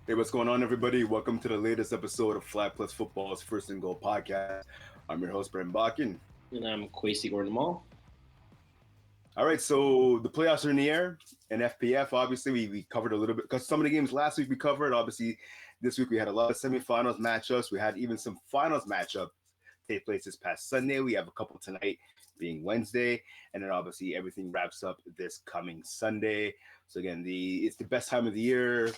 Hey, what's going on, everybody? Welcome to the latest episode of FlagPlus Football's First and Goal podcast. I'm your host, Brent Bodkin. And I'm Quaysie Maule. All right, so the playoffs are in the air, and FPF, obviously, we covered a little bit, because some of the games last week we covered. Obviously, this week we had a lot of semifinals matchups. We had even some finals matchups take place this past Sunday. We have a couple tonight, being Wednesday, and then obviously everything wraps up this coming Sunday. So again, it's the best time of the year.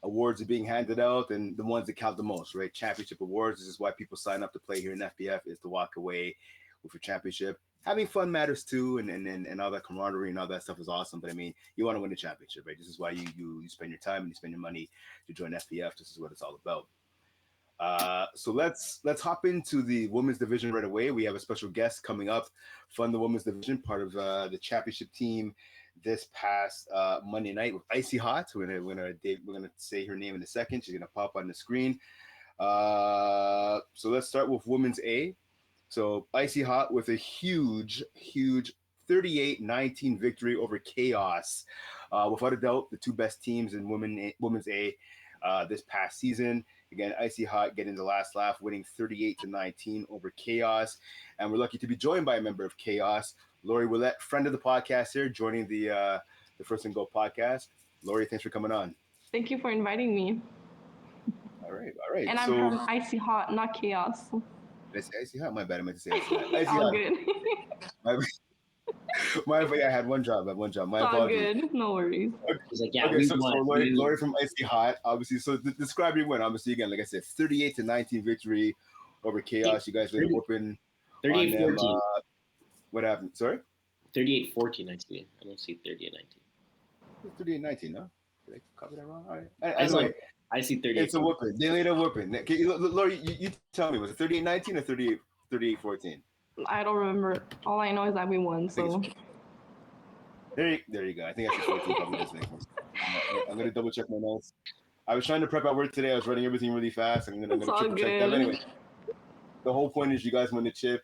Awards are being handed out, and the ones that count the most, right? Championship awards. This is why people sign up to play here in FPF, is to walk away with a championship. Having fun matters too, and all that camaraderie and all that stuff is awesome. But I mean, you want to win the championship, right? This is why you spend your time and you spend your money to join FPF. This is what it's all about. So let's hop into the women's division right away. We have a special guest coming up from the women's division, part of the championship team this past Monday night with Icy Hot. We're gonna say her name in a second. She's gonna pop on the screen. So let's start with women's A. So Icy Hot with a huge 38-19 victory over Chaos. Without a doubt, the two best teams in women's A this past season. Again, Icy Hot getting the last laugh, winning 38-19 over Chaos. And we're lucky to be joined by a member of Chaos, Lory Ouellette, friend of the podcast here, joining the First and Goal podcast. Lory, thanks for coming on. Thank you for inviting me. All right. And I'm from Icy Hot, not Chaos. Did I say Icy Hot? My bad, I meant to say Icy Hot. Icy All Hot. good. I had one job. My All apologies. good. No worries. He's like, yeah, Okay, so Lory from Icy Hot, obviously. So describe your win. Obviously, again, like I said, 38-19 victory over Chaos. You guys laid a whooping 38-14. What happened? Sorry? 38-14, actually. I don't see 38-19. 38-19, no? Did I copy that wrong? All right. Anyway, I see 38. it's a whooping. They laid a whooping. Lory, you tell me, was it 38-19 or 38-14? I don't remember. All I know is that we won. So There you go. I think I should 14 probably does make more sense. I'm gonna double check my notes. I was trying to prep at work today. I was writing everything really fast. I'm gonna triple check that. But anyway, the whole point is you guys won the chip.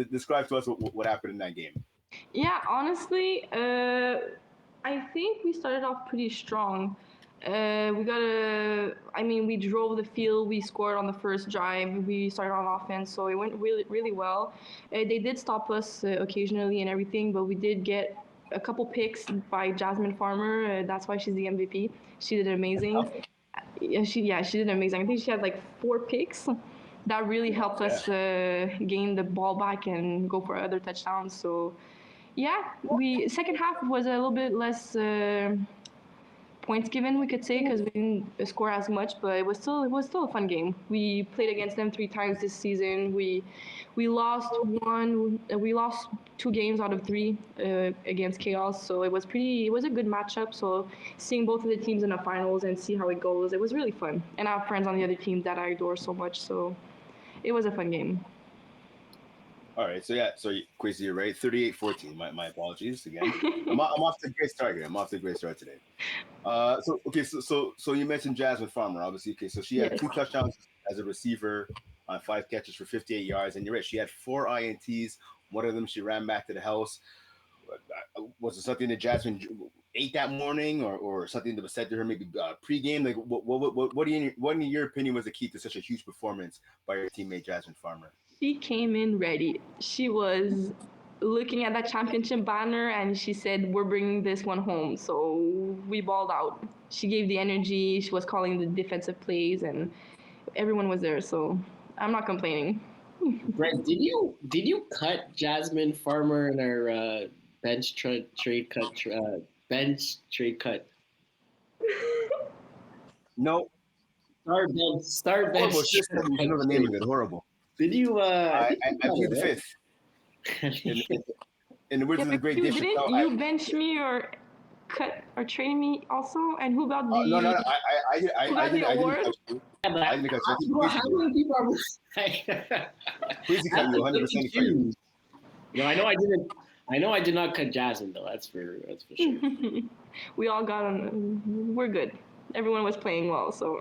Describe to us what happened in that game. yeah, honestly, I think we started off pretty strong. We drove the field. We scored on the first drive. We started on offense, so it went really, really well. They did stop us occasionally and everything, but we did get a couple picks by Jasmine Farmer. That's why she's the MVP. She did amazing. She did amazing. I think she had like 4 picks. That really helped us gain the ball back and go for other touchdowns. So, yeah, second half was a little bit less points given, we could say, because we didn't score as much, but it was still a fun game. We played against them 3 times this season. We lost 2 games out of 3 against Chaos, so it was a good matchup. So seeing both of the teams in the finals and see how it goes, it was really fun. And I have friends on the other team that I adore so much, so it was a fun game. All right, so Quaysie, you're right. 38-14. My apologies again. I'm off to a great start here. I'm off to a great start today. So you mentioned Jasmine Farmer, obviously. Okay, so she had 2 touchdowns as a receiver on 5 catches for 58 yards, and you're right. She had 4 INTs. One of them she ran back to the house. Was it something that Jasmine ate that morning, or something that was said to her maybe pregame? Like, what in your opinion was the key to such a huge performance by your teammate Jasmine Farmer? She came in ready. She was looking at that championship banner and she said, "We're bringing this one home." So we balled out. She gave the energy. She was calling the defensive plays, and everyone was there. So I'm not complaining. Brent, did you cut Jasmine Farmer in our bench trade cut? No. Start bench. I know the name of it. Horrible. Did you? I plead the fifth. In the words of the great Didn't you bench me or cut or train me also? And who got the? No. I didn't. How many people are? Quaysie cut you 100%. No, I know I did not cut Jasmine though. That's for sure. We all got on. We're good. Everyone was playing well, so.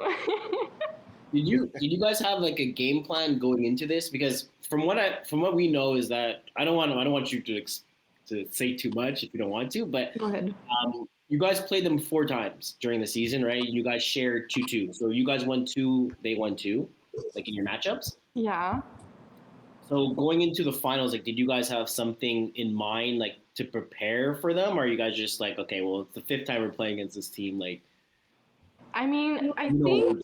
Did you guys have like a game plan going into this? Because from what we know is that I don't want you to say too much if you don't want to, but go ahead. you guys played them 4 times during the season, right? You guys shared 2-2. So you guys won 2, they won 2, like in your matchups. Yeah. So going into the finals, like, did you guys have something in mind, like, to prepare for them? Or are you guys just like, okay, well, it's the 5th time we're playing against this team, like? I mean, I think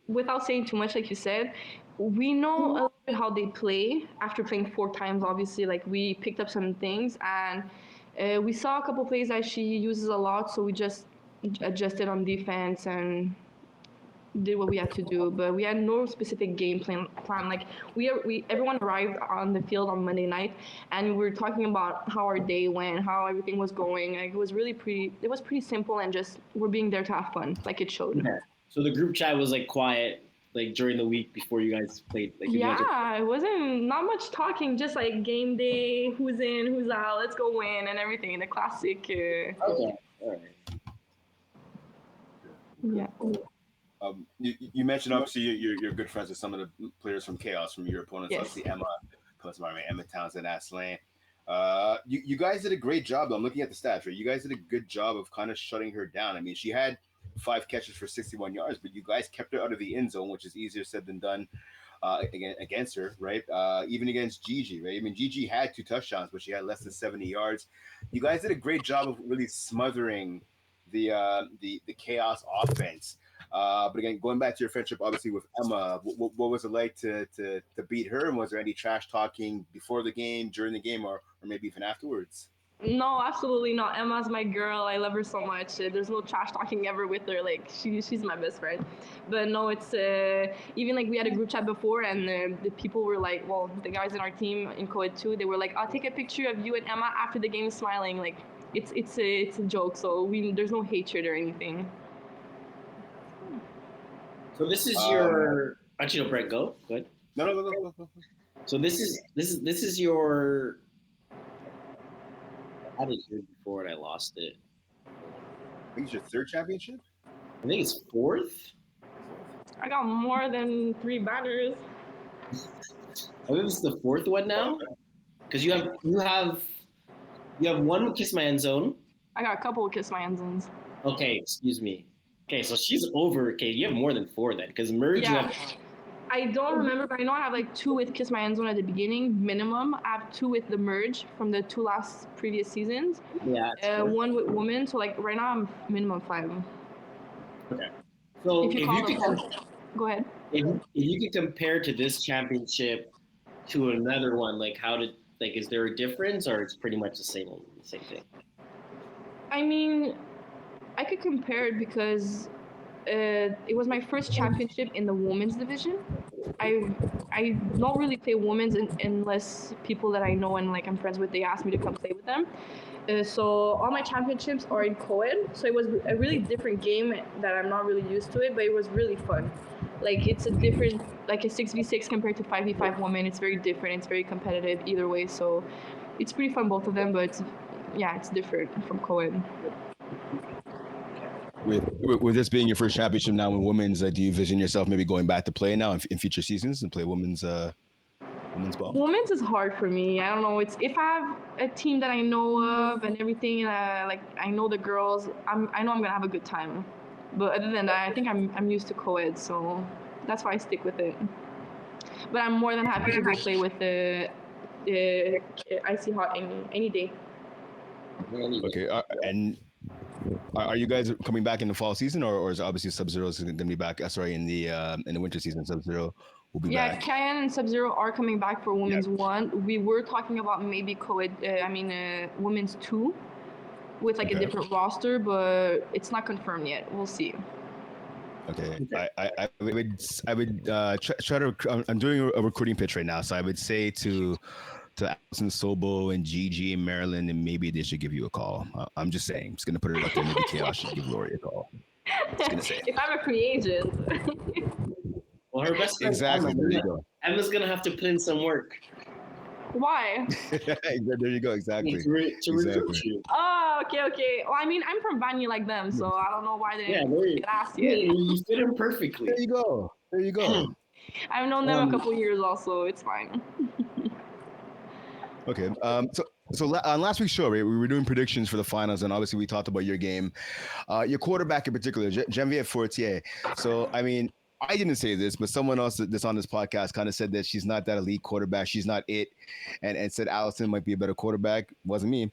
without saying too much, like you said, we know a little bit how they play after playing 4 times. Obviously, like we picked up some things, and we saw a couple plays that she uses a lot, so we just adjusted on defense and did what we had to do. But we had no specific game plan. Like we everyone arrived on the field on Monday night, and we were talking about how our day went, how everything was going. Like it was pretty simple, and just we're being there to have fun, like it showed. Yeah. So the group chat was like quiet, like during the week before you guys played. Like, yeah, it wasn't not much talking, just like game day, who's in, who's out, let's go win, and everything. The classic. Okay. All right. Yeah. You mentioned obviously you're good friends with some of the players from Chaos, from your opponents. Yes. Obviously Emma Townsend, Aslan. You guys did a great job. I'm looking at the stats, right? You guys did a good job of kind of shutting her down. I mean, she had 5 catches for 61 yards, but you guys kept her out of the end zone, which is easier said than done against her, right? Even against Gigi, right? I mean, Gigi had 2 touchdowns, but she had less than 70 yards. You guys did a great job of really smothering the Chaos offense. But again, going back to your friendship, obviously with Emma, what was it like to beat her? And was there any trash talking before the game, during the game, or maybe even afterwards? No, absolutely not. Emma's my girl. I love her so much. There's no trash talking ever with her. Like she's my best friend. But no, it's even like we had a group chat before, and the people were like, well, the guys in our team in co-ed too, they were like, I'll take a picture of you and Emma after the game smiling. Like it's a joke. So there's no hatred or anything. So this is your actually no, Brent, go ahead. No. So this is your. I had it here before and I lost it. I think it's your 3rd championship. I think it's 4th. I got more than 3 banners. I think it's the 4th one now, because you have 1 Kiss My End Zone. I got a couple of Kiss My End Zones. Okay, excuse me. Okay, so she's over. Okay, you have more than 4 then, because merge. Yeah. I don't remember, but I know I have like 2 with Kiss My End Zone at the beginning, minimum. I have 2 with the merge from the 2 last previous seasons. Yeah. 1 with women, so like right now I'm minimum 5. Okay. So if you go ahead. If you could compare to this championship to another one, like is there a difference, or it's pretty much the same thing? I mean, I could compare it because it was my first championship in the women's division. I don't really play women's unless people that I know and like I'm friends with, they ask me to come play with them. So all my championships are in co-ed, so it was a really different game that I'm not really used to it, but it was really fun. Like it's a different, like a 6v6 compared to 5v5 women. It's very different. It's very competitive either way. So it's pretty fun, both of them, but it's different from co-ed. With this being your first championship now in women's, do you envision yourself maybe going back to play now in future seasons and play women's ball? Women's is hard for me. I don't know. It's if I have a team that I know of and everything, like I know the girls, I know I'm gonna have a good time. But other than that, I think I'm used to co-ed, so that's why I stick with it. But I'm more than happy to go play with the Icy Hot any day. Okay, and are you guys coming back in the fall season, or is obviously Sub-Zero is going to be back? Sorry, in the winter season, Sub-Zero will be back. Yeah, Cayenne and Sub-Zero are coming back for Women's 1. We were talking about maybe co-ed, Women's 2 with like a different roster, but it's not confirmed yet. We'll see. Okay, I would try to. I'm doing a recruiting pitch right now, so I would say to Allison Sobo and Gigi and Marilyn, and maybe they should give you a call. I'm just saying. I'm just gonna put it out there. Maybe Chaos should give Lory a call. Just gonna say. If I'm a free agent. Well, her best friend exactly. There you go. Emma's gonna have to put in some work. Why? There you go. Exactly. To recruit you. Oh, okay. Well, I mean, I'm from Banyu like them, so I don't know why they didn't ask you. You fit in perfectly. There you go. I've known them a couple years also. It's fine. Okay. So So on last week's show, right, we were doing predictions for the finals, and obviously we talked about your game, your quarterback in particular, Geneviève Fortier. So I mean, I didn't say this, but someone else that's on this podcast kind of said that she's not that elite quarterback. She's not it, and said Allison might be a better quarterback. Wasn't me.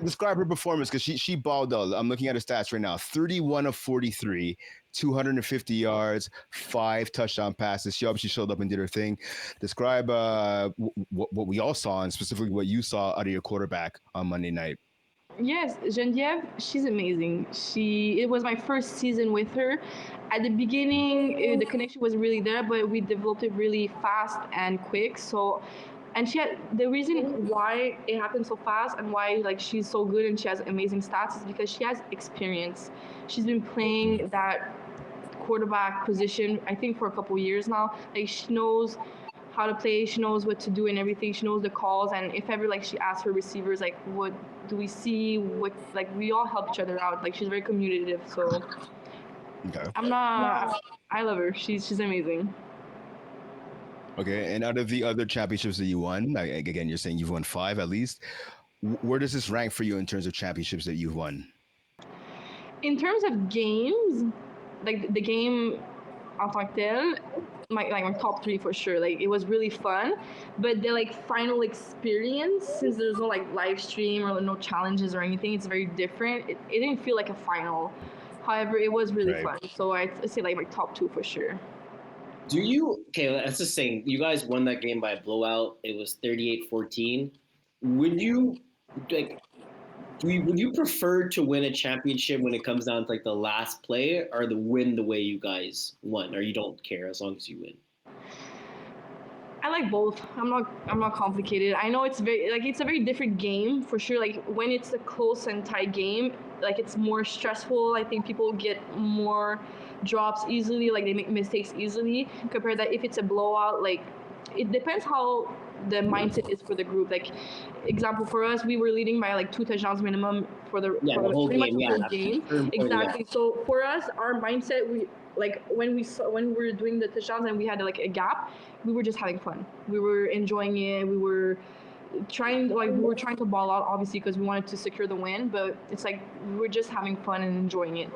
Describe her performance because she balled out. I'm looking at her stats right now: 31 of 43, 250 yards, 5 touchdown passes. She obviously showed up and did her thing. Describe what we all saw, and specifically what you saw out of your quarterback on Monday night. Yes, Geneviève, she's amazing. It was my first season with her. At the beginning, the connection was really there, but we developed it really fast and quick. So, and she had the reason why it happened so fast and why like she's so good and she has amazing stats is because she has experience. She's been playing that quarterback position, I think, for a couple years now. Like she knows how to play, she knows what to do and everything. She knows the calls, and if ever like she asks her receivers like, what do we see? What, like, we all help each other out. Like she's very communicative. So Okay. I love her. She's amazing. Okay, and out of the other championships that you won, again, you're saying you've won 5 at least. Where does this rank for you in terms of championships that you've won? In terms of games, like the game en tant que tel, my top 3 for sure. Like it was really fun, but the like final experience, since there's no like live stream or no challenges or anything, it's very different. It didn't feel like a final. However, it was really fun. So I'd say like my top 2 for sure. Okay, let's just say you guys won that game by a blowout. It was 38-14. Would you would you prefer to win a championship when it comes down to like the last play, or the win the way you guys won, or you don't care as long as you win? I like both. I'm not complicated. I know it's a very different game for sure. Like when it's a close and tight game, like it's more stressful. I think people get more drops easily, like they make mistakes easily compared that if it's a blowout. Like it depends how the mindset is for the group. Like example for us, we were leading by like 2 touchdowns minimum for the whole pretty game. much the whole game. Exactly. So for us, our mindset, we like when we were doing the touchdowns and we had like a gap, we were just having fun. We were enjoying it. We were trying to ball out, obviously, because we wanted to secure the win, but it's like we were just having fun and enjoying it.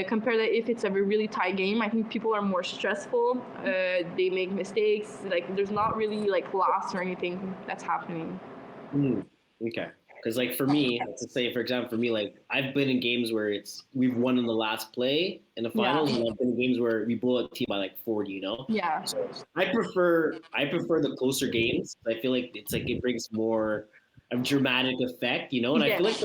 Compared to if it's a really tight game, I think people are more stressful. They make mistakes. Like there's not really like loss or anything that's happening. Okay. Because like for me, let's say for example, for me, like I've been in games where we've won in the last play in the finals, and I've been in games where we blow a team by like 40. You know. Yeah. So I prefer the closer games. I feel like it brings more of dramatic effect, you know, and I feel like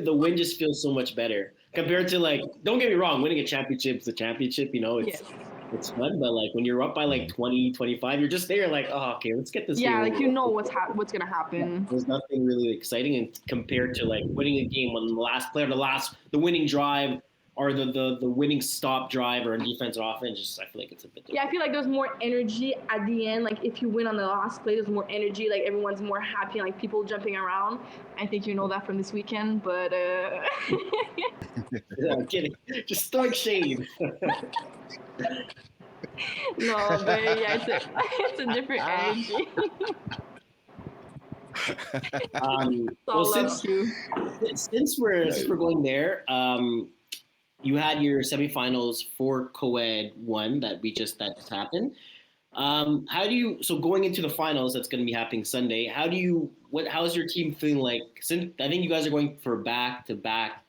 the win just feels so much better compared to like, don't get me wrong, winning a championship is a championship, you know, it's fun, but like when you're up by like 20, 25, you're just there like, oh, okay, let's get this game. Yeah, like you know what's going to happen. There's nothing really exciting, and compared to like winning a game on the last play or the winning drive or the winning stop drive or defense or offense, just I feel like it's a bit different. Yeah, I feel like there's more energy at the end. Like if you win on the last play, there's more energy. Like everyone's more happy, like people jumping around. I think you know that from this weekend, but Yeah, I'm kidding. Just throwing shade. No, but yeah, it's a different energy. Well, since we're going there, you had your semifinals for co-ed 1 that just happened. So going into the finals that's going to be happening Sunday, how's your team feeling like? Since I think you guys are going for back-to-back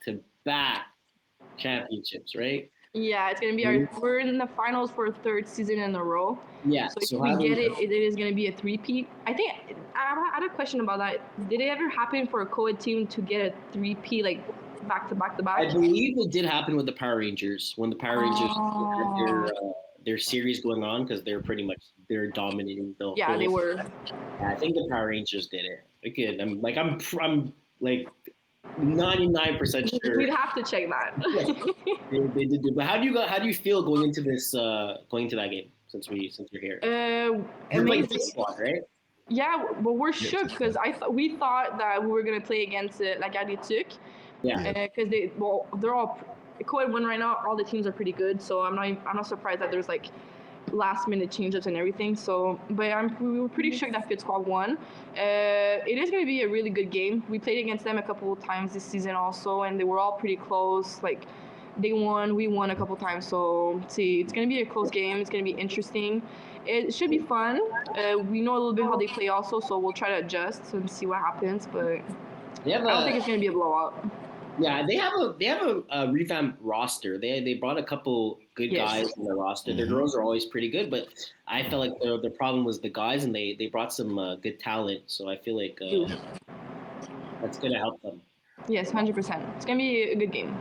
championships, right? Yeah, it's going to be we're in the finals for a 3rd season in a row. Yeah. So if we get it, it is going to be a 3-peat. I think I had a question about that. Did it ever happen for a co-ed team to get a 3-peat, like back-to-back? I believe it did happen with the Power Rangers when the Power Rangers had their series going on, because they're dominating the whole. Yeah, they were. I think the Power Rangers did it. Again, I'm like 99% sure. We'd have to check that. They did do. But how do you feel going into that game since you're here? You're playing this squad, right? Yeah, but we're shook because we thought that we were gonna play against like Adituk. Yeah. Because they're all co-ed 1 right now. All the teams are pretty good, so I'm not surprised that there's like last minute change-ups and everything. So, but we were pretty sure that Fit Squad won. It is going to be a really good game. We played against them a couple of times this season also, and they were all pretty close. Like, they won, we won a couple times. So, see, it's going to be a close game. It's going to be interesting. It should be fun. We know a little bit how they play also, so we'll try to adjust and see what happens. But I don't think it's going to be a blowout. Yeah, they have a revamped roster. They brought a couple good guys in their roster. Their girls are always pretty good, but I felt like the problem was the guys, and they brought some good talent. So I feel like that's going to help them. Yes, 100%. It's going to be a good game.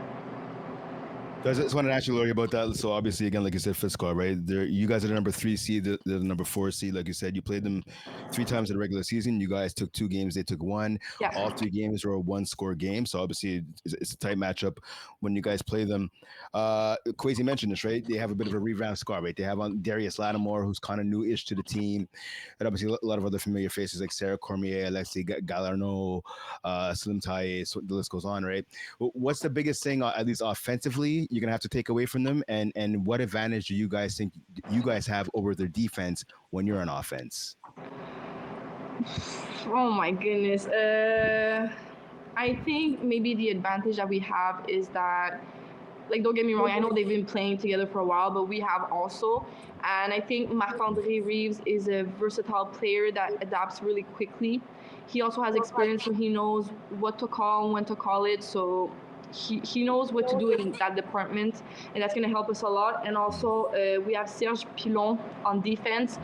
So I just wanted to ask you, Lory, about that. So obviously, again, like you said, Fit Squad, right? You guys are the number 3 seed, they're the number 4 seed. Like you said, you played them 3 times in the regular season. You guys took 2 games, they took 1. Yeah. All 3 games were a 1-score game. So obviously, it's a tight matchup when you guys play them. Quaysie mentioned this, right? They have a bit of a revamped squad, right? They have on Darius Lattimore, who's kind of new-ish to the team, and obviously a lot of other familiar faces like Sarah Cormier, Alexi Galarno, Slim Taye. So the list goes on, right? What's the biggest thing, at least offensively, you're gonna have to take away from them, and what advantage do you guys think you guys have over their defense when you're on offense? Oh my goodness. I think maybe the advantage that we have is that, like, don't get me wrong, I know they've been playing together for a while, but we have also. And I think Marc-André Reeves is a versatile player that adapts really quickly. He also has experience, so he knows what to call and when to call it. So he knows what to do in that department, and that's going to help us a lot. And also, we have Serge Pilon on defense,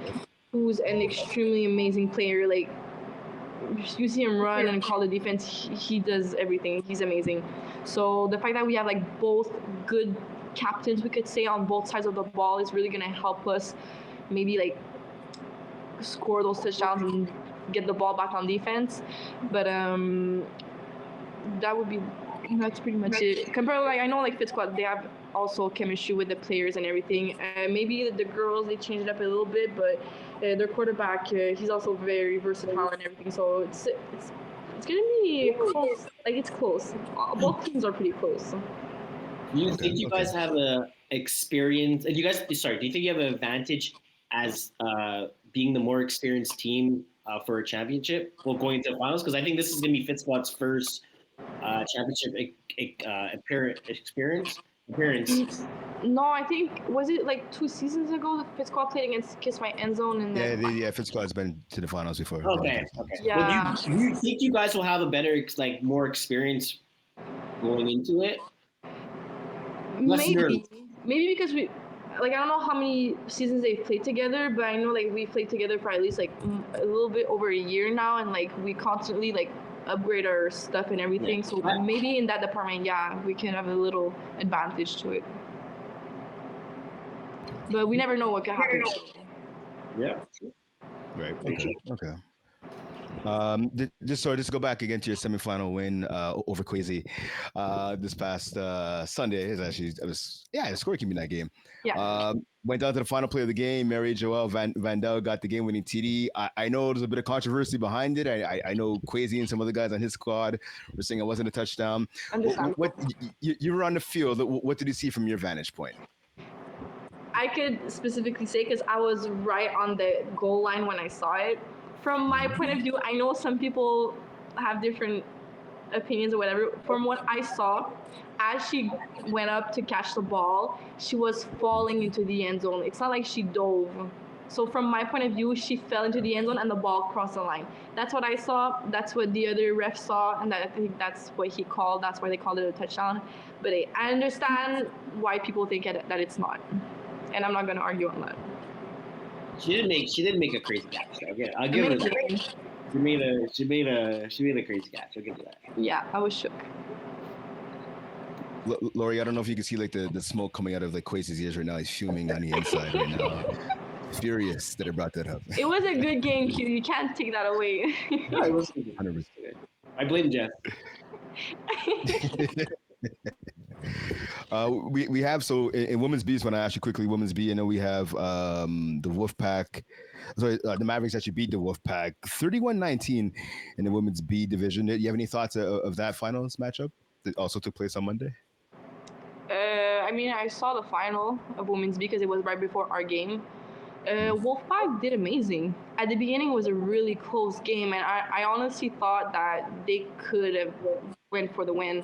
who's an extremely amazing player. Like, you see him run and call the defense, he does everything. He's amazing. So the fact that we have like both good captains, we could say, on both sides of the ball is really going to help us maybe like score those touchdowns and get the ball back on defense. But that's pretty much it. Compared, like, I know like Fit Squad, they have also chemistry with the players and everything. Maybe the girls, they changed it up a little bit, but their quarterback, he's also very versatile and everything. So it's gonna be close. Like, it's close. Both teams are pretty close. Do you think you guys have a experience? Do you think you have an advantage as being the more experienced team for a championship? Well, going to the finals, because I think this is gonna be Fit Squad's first championship appearance. No, I think, was it like 2 seasons ago that Fit Squad played against Kiss My End Zone? And Fit Squad's been to the finals before. Okay. Yeah. Well, do you think you guys will have a better, like, more experience going into it? Maybe because we, like, I don't know how many seasons they've played together, but I know like we played together for at least like a little bit over a year now, and like we constantly like upgrade our stuff and everything. So maybe in that department, we can have a little advantage to it. But we never know what can happen. Yeah. Right. Okay. Just to go back again to your semifinal win over Quaysie this past Sunday. It was a scorekeeping that game. Yeah. Went down to the final play of the game. Mary Joelle Vandel got the game-winning TD. I know there's a bit of controversy behind it. I know Quaysie and some other guys on his squad were saying it wasn't a touchdown. What you were on the field. What did you see from your vantage point? I could specifically say, because I was right on the goal line when I saw it. From my point of view, I know some people have different opinions or whatever. From what I saw, as she went up to catch the ball, she was falling into the end zone. It's not like she dove. So from my point of view, she fell into the end zone and the ball crossed the line. That's what I saw. That's what the other ref saw, and I think that's what he called. That's why they called it a touchdown. But I understand why people think that it's not, and I'm not going to argue on that. She didn't make a crazy catch. Okay, I'll give her that. She made a crazy catch. I'll give her that. Yeah, I was shook. Lory, I don't know if you can see like the smoke coming out of like Quaysie's ears right now. He's fuming on the inside right now. Furious that I brought that up. It was a good game, Q. You can't take that away. No, it was 100%. I blame Jeff. We have, so in Women's B, when I ask you quickly, Women's B, I know we have the Wolfpack. Sorry, the Mavericks actually beat the Wolfpack 31-19 in the Women's B division. Do you have any thoughts of that finals matchup that also took place on Monday? I mean, I saw the final of Women's B because it was right before our game. Wolfpack did amazing. At the beginning, it was a really close game, and I honestly thought that they could have went for the win.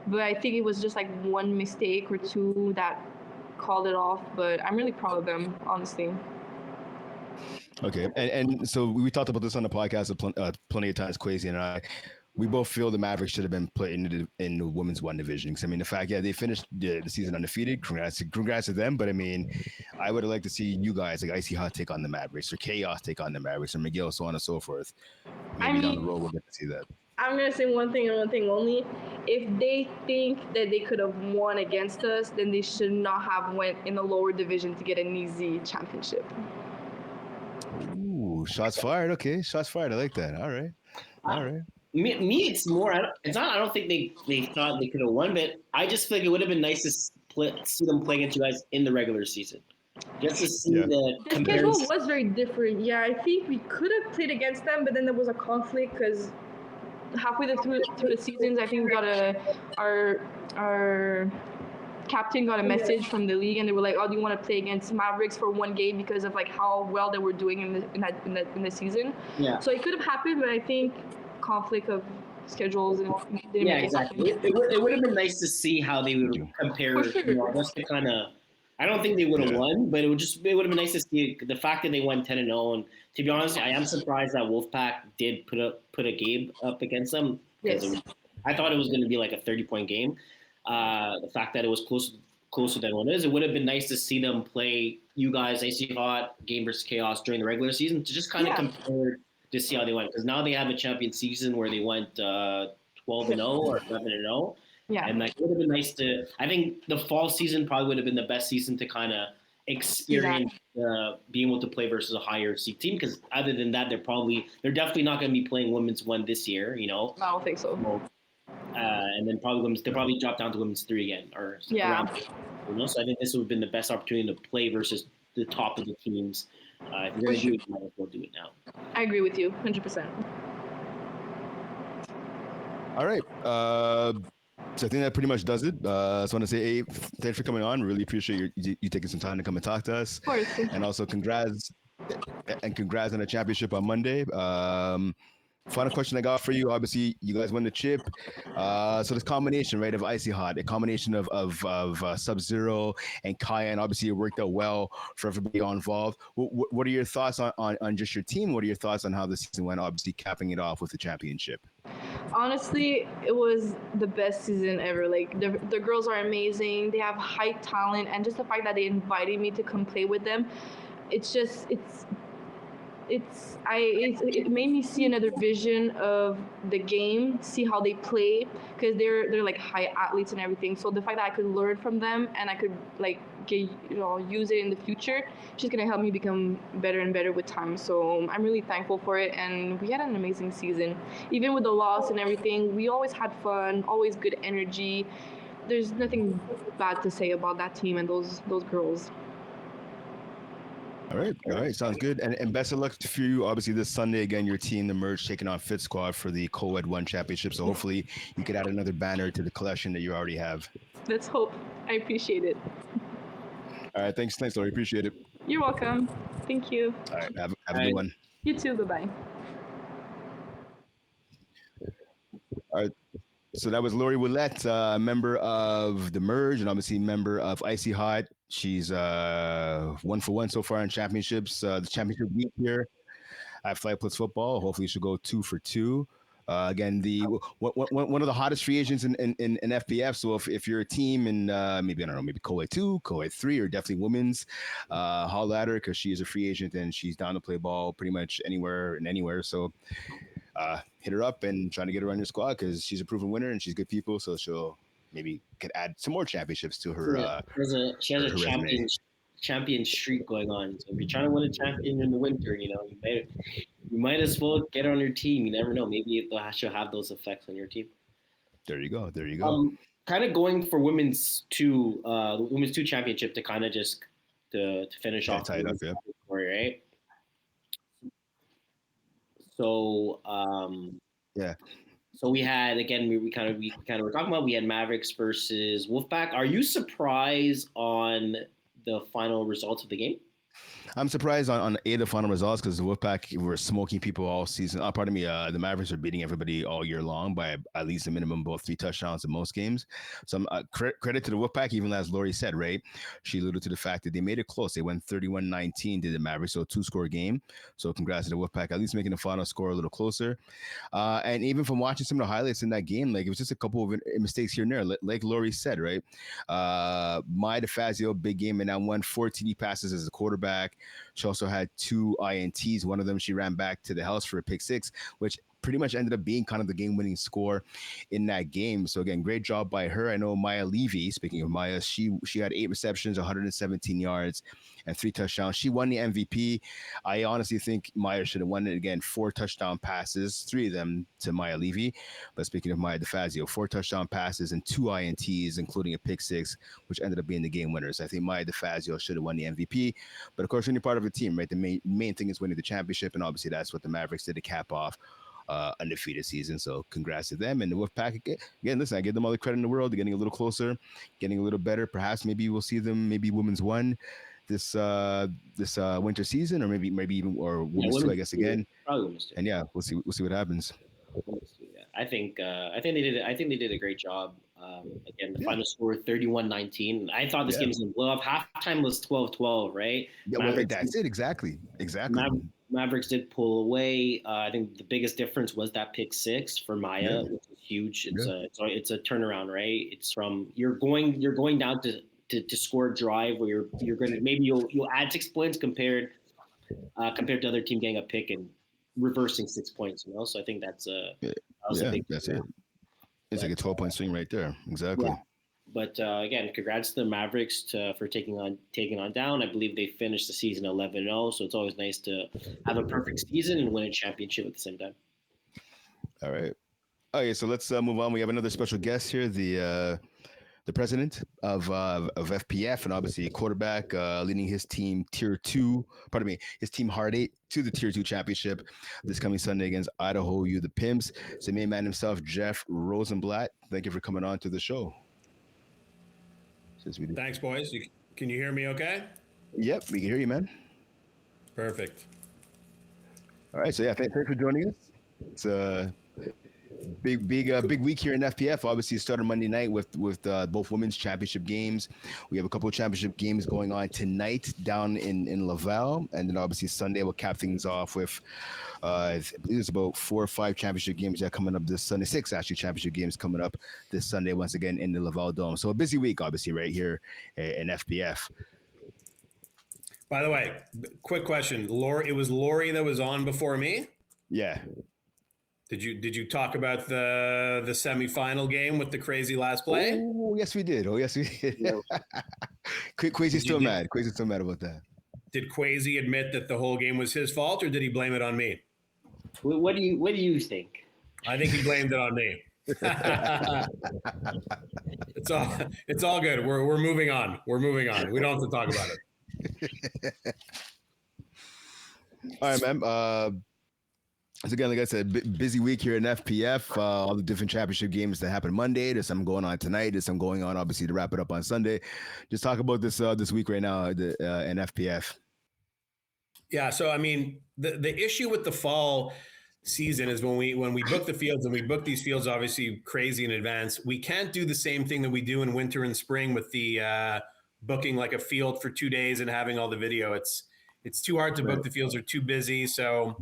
But I think it was just like one mistake or two that called it off. But I'm really proud of them, honestly. Okay, and so we talked about this on the podcast plenty of times, Quaysie and I. We both feel the Mavericks should have been put in the women's one division. Because I mean, the fact, they finished the season undefeated. Congrats to them. But I mean, I would have liked to see you guys like Icy Hot take on the Mavericks, or Chaos take on the Mavericks, or McGill, so on and so forth. Maybe down the road we'll get to see that. I'm gonna say one thing and one thing only. If they think that they could have won against us, then they should not have went in the lower division to get an easy championship. Ooh, shots fired. Okay, shots fired. I like that. All right. Me, it's more. It's not. I don't think they thought they could have won, but I just feel like it would have been nice to see them play against you guys in the regular season, just to see the schedule was very different. Yeah, I think we could have played against them, but then there was a conflict because halfway through the seasons, I think we got our captain got a message from the league, and they were like, "Oh, do you want to play against Mavericks for one game because of like how well they were doing in the season?" Yeah. So it could have happened, but I think conflict of schedules and exactly. It would have been nice to see how they would compare. Sure. Just to kind of, I don't think they would have won, but it would have been nice to see the fact that they won 10-0. And to be honest, I am surprised that Wolfpack did put a game up against them. Yes. I thought it was going to be like a 30-point game. The fact that it was closer than what it is, it would have been nice to see them play you guys, AC Hot, game versus Chaos during the regular season to just kind of compare to see how they went. Because now they have a champion season where they went 12-0 or 11-0. Yeah. And like, it would have been nice to, I think the fall season probably would have been the best season to kind of experience being able to play versus a higher seed team. Because other than that, they're definitely not going to be playing women's one this year, I don't think so. And then they'll probably drop down to women's 3 again, or around, So I think this would have been the best opportunity to play versus the top of the teams. If you're going to do it, you might as well do it now. I agree with you, 100%. All right. So I think that pretty much does it. So I want to say, thanks for coming on. Really appreciate you taking some time to come and talk to us. Of course. And also congrats on the championship on Monday. Final question I got for you. Obviously, you guys won the chip. So this combination, right, of Icy Hot, a combination of Sub-Zero and Cayenne. Obviously, it worked out well for everybody involved. What are your thoughts on just your team? What are your thoughts on how the season went? Obviously, capping it off with the championship. Honestly, it was the best season ever. Like the girls are amazing. They have high talent, and just the fact that they invited me to come play with them, it made me see another vision of the game, see how they play, because they're like high athletes and everything. So the fact that I could learn from them and I could like use it in the future, it's just gonna help me become better and better with time. So I'm really thankful for it, and we had an amazing season. Even with the loss and everything, we always had fun, always good energy. There's nothing bad to say about that team and those girls. All right, sounds good. And best of luck to you. Obviously, this Sunday again, your team, the Merge, taking on Fit Squad for the Co-Ed 1 Championship. So hopefully, you could add another banner to the collection that you already have. Let's hope. I appreciate it. All right, thanks, Lory. Appreciate it. You're welcome. Thank you. All right, have a good one. You too. Bye-bye. All right. So that was Lory Ouellette, member of the Merge and obviously member of Icy Hot. She's 1 for 1 so far in championships. The championship week here at FlagPlus Football. Hopefully, she'll go 2 for 2. Again, one of the hottest free agents in FPF. So if you're a team in maybe Co-Ed 2, Co-Ed 3, or definitely women's, holla at her because she is a free agent and she's down to play ball pretty much anywhere and anywhere. So hit her up and trying to get her on your squad because she's a proven winner and she's good people. So she'll maybe could add some more championships to her. She has a champion streak going on. So if you're trying to win a champion in the winter, you might as well get on your team. You never know. Maybe she'll have those effects on your team. There you go. Kind of going for women's 2, the women's 2 championship to kind of just to finish off. Tie it up, yeah. Story, right? So yeah. So we had, again, we kind of were talking about, we had Mavericks versus Wolfpack. Are you surprised on the final results of the game? I'm surprised on 8 of the final results because the Wolfpack were smoking people all season. Pardon me, the Mavericks are beating everybody all year long by at least a minimum both 3 touchdowns in most games. So credit to the Wolfpack, even as Lory said, right? She alluded to the fact that they made it close. They went 31-19 to the Mavericks, so a 2-score game. So congrats to the Wolfpack, at least making the final score a little closer. And even from watching some of the highlights in that game, like it was just a couple of mistakes here and there. Like Lory said, right? Maya DeFazio, big game, and now won 4 TD passes as a quarterback. She also had 2 INTs. One of them she ran back to the house for a pick 6, which pretty much ended up being kind of the game-winning score in that game. So again, great job by her. I know Maya Levy, speaking of Maya, she had 8 receptions, 117 yards, and 3 touchdowns. She won the MVP. I honestly think Maya should have won it again. 4 touchdown passes, 3 of them to Maya Levy. But speaking of Maya DeFazio, 4 touchdown passes and 2 INTs, including a pick 6, which ended up being the game winners. I think Maya DeFazio should have won the MVP. But of course, when you're part of a team, right, the main thing is winning the championship, and obviously that's what the Mavericks did to cap off undefeated season. So congrats to them. And the Wolfpack, again, listen, I give them all the credit in the world. They're getting a little closer, getting a little better. Perhaps maybe we'll see them, maybe women's 1 this winter season, or maybe even women's 2, I guess, again. Probably women's 2. And yeah, we'll see what happens. I think they did a great job. Again, the final score 31-19. I thought this game was going to blow up. Halftime was 12-12, right? Yeah, well, that's it. Exactly. Mavericks did pull away. I think the biggest difference was that pick 6 for Maya, which is huge. It's a turnaround, right? It's from you're going down to score a drive where you're going to maybe you'll add 6 points compared to other team getting a pick and reversing 6 points. So I think that's a big. That's it. It's like a 12-point swing right there. Exactly. Yeah. But again, congrats to the Mavericks for taking on down. I believe they finished the season 11-0, so it's always nice to have a perfect season and win a championship at the same time. All right. Okay, so let's move on. We have another special guest here, the president of FPF, and obviously a quarterback leading his team his team Hard 8 to the Tier 2 championship this coming Sunday against Idaho U, the Pimps. So main man himself, Jeff Rosenblatt. Thank you for coming on to the show. Thanks, boys. Can you hear me okay? Yep, we can hear you, man. Perfect. All right, so yeah, thanks for joining us. It's big week here in FPF. Obviously, it started Monday night with both women's championship games. We have a couple of championship games going on tonight down in Laval, and then obviously Sunday we'll cap things off with I believe there's about 4 or 5 championship games that are coming up this Sunday. 6 actually championship games coming up this Sunday once again in the Laval Dome. So a busy week, obviously, right here in FPF. By the way, quick question. It was Lory that was on before me? Yeah. Did you talk about the semifinal game with the crazy last play? Oh, yes, we did. Quaysie's still mad. Quaysie's still mad about that. Did Quaysie admit that the whole game was his fault, or did he blame it on me? What do you think? I think he blamed it on me. It's all good. We're moving on. We don't have to talk about it. All right, man. So again, like I said, busy week here in FPF. All the different championship games that happened Monday. There's some going on tonight. There's some going on, obviously, to wrap it up on Sunday. Just talk about this week right now in FPF. Yeah. So I mean, the issue with the fall season is when we book the fields, and we book these fields obviously crazy in advance. We can't do the same thing that we do in winter and spring with the booking like a field for 2 days and having all the video. It's too hard to book. The fields are too busy. So.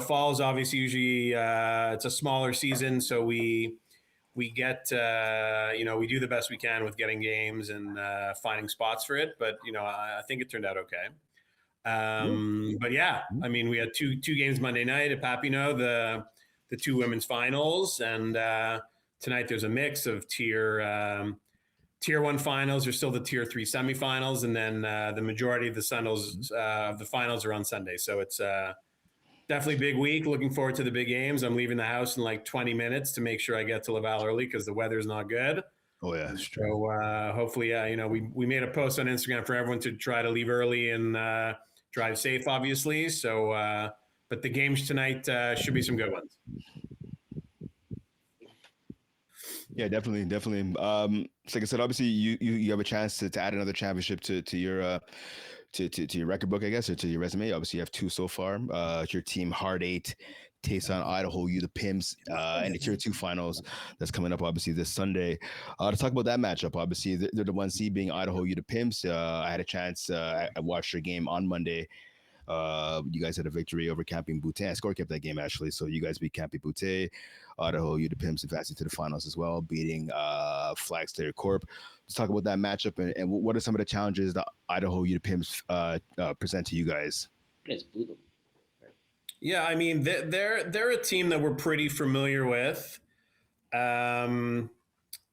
Fall is obviously usually it's a smaller season, so we get we do the best we can with getting games and finding spots for it. But I think it turned out okay. But yeah, I mean, we had two games Monday night at Papineau, the 2 women's finals, and tonight there's a mix of tier 1 finals. There's still the tier 3 semifinals, and then the majority of the finals are on Sunday. So it's definitely big week. Looking forward to the big games. I'm leaving the house in like 20 minutes to make sure I get to Laval early because the weather's not good. Oh yeah, that's true. So hopefully, we made a post on Instagram for everyone to try to leave early and drive safe, obviously. So, but the games tonight should be some good ones. Yeah, definitely. So like I said, obviously you have a chance to add another championship to to your record book, I guess, or to your resume. Obviously, you have 2 so far. Your team Hard 8 takes on Idaho U, the Pimps, in the Tier 2 finals that's coming up, obviously, this Sunday. To talk about that matchup, obviously, they're the 1 seed being Idaho U, the Pimps. I had a chance, I watched your game on Monday. You guys had a victory over Camping Boutte. I score kept that game, actually. So you guys beat Camping Boutte. Idaho U, the Pimps, advancing to the finals as well, beating Flagstaff Corp. Let's talk about that matchup and what are some of the challenges that Idaho U, the Pimps present to you guys? Yeah, I mean, they're a team that we're pretty familiar with. I'd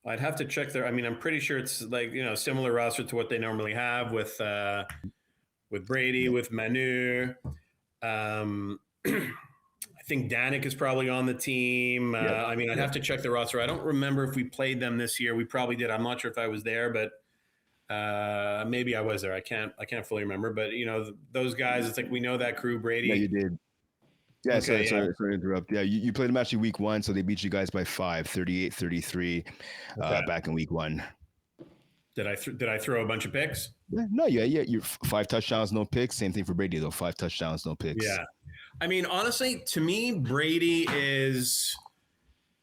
have to check their. I mean, I'm pretty sure it's like similar roster to what they normally have with Brady, with Manu. I think Danik is probably on the team. I mean, I'd have to check the roster. I don't remember if we played them this year. We probably did. I'm not sure if I was there, but maybe I was there. I can't fully remember. But those guys, it's like we know that crew. Brady. Yeah, you did. Yeah, okay, sorry to interrupt. Yeah, you played them actually week 1, so they beat you guys by 5, 38-33, back in week 1. Did I throw a bunch of picks? Yeah, no, you 5 touchdowns, no picks. Same thing for Brady though, 5 touchdowns, no picks. Yeah, I mean, honestly, to me, Brady is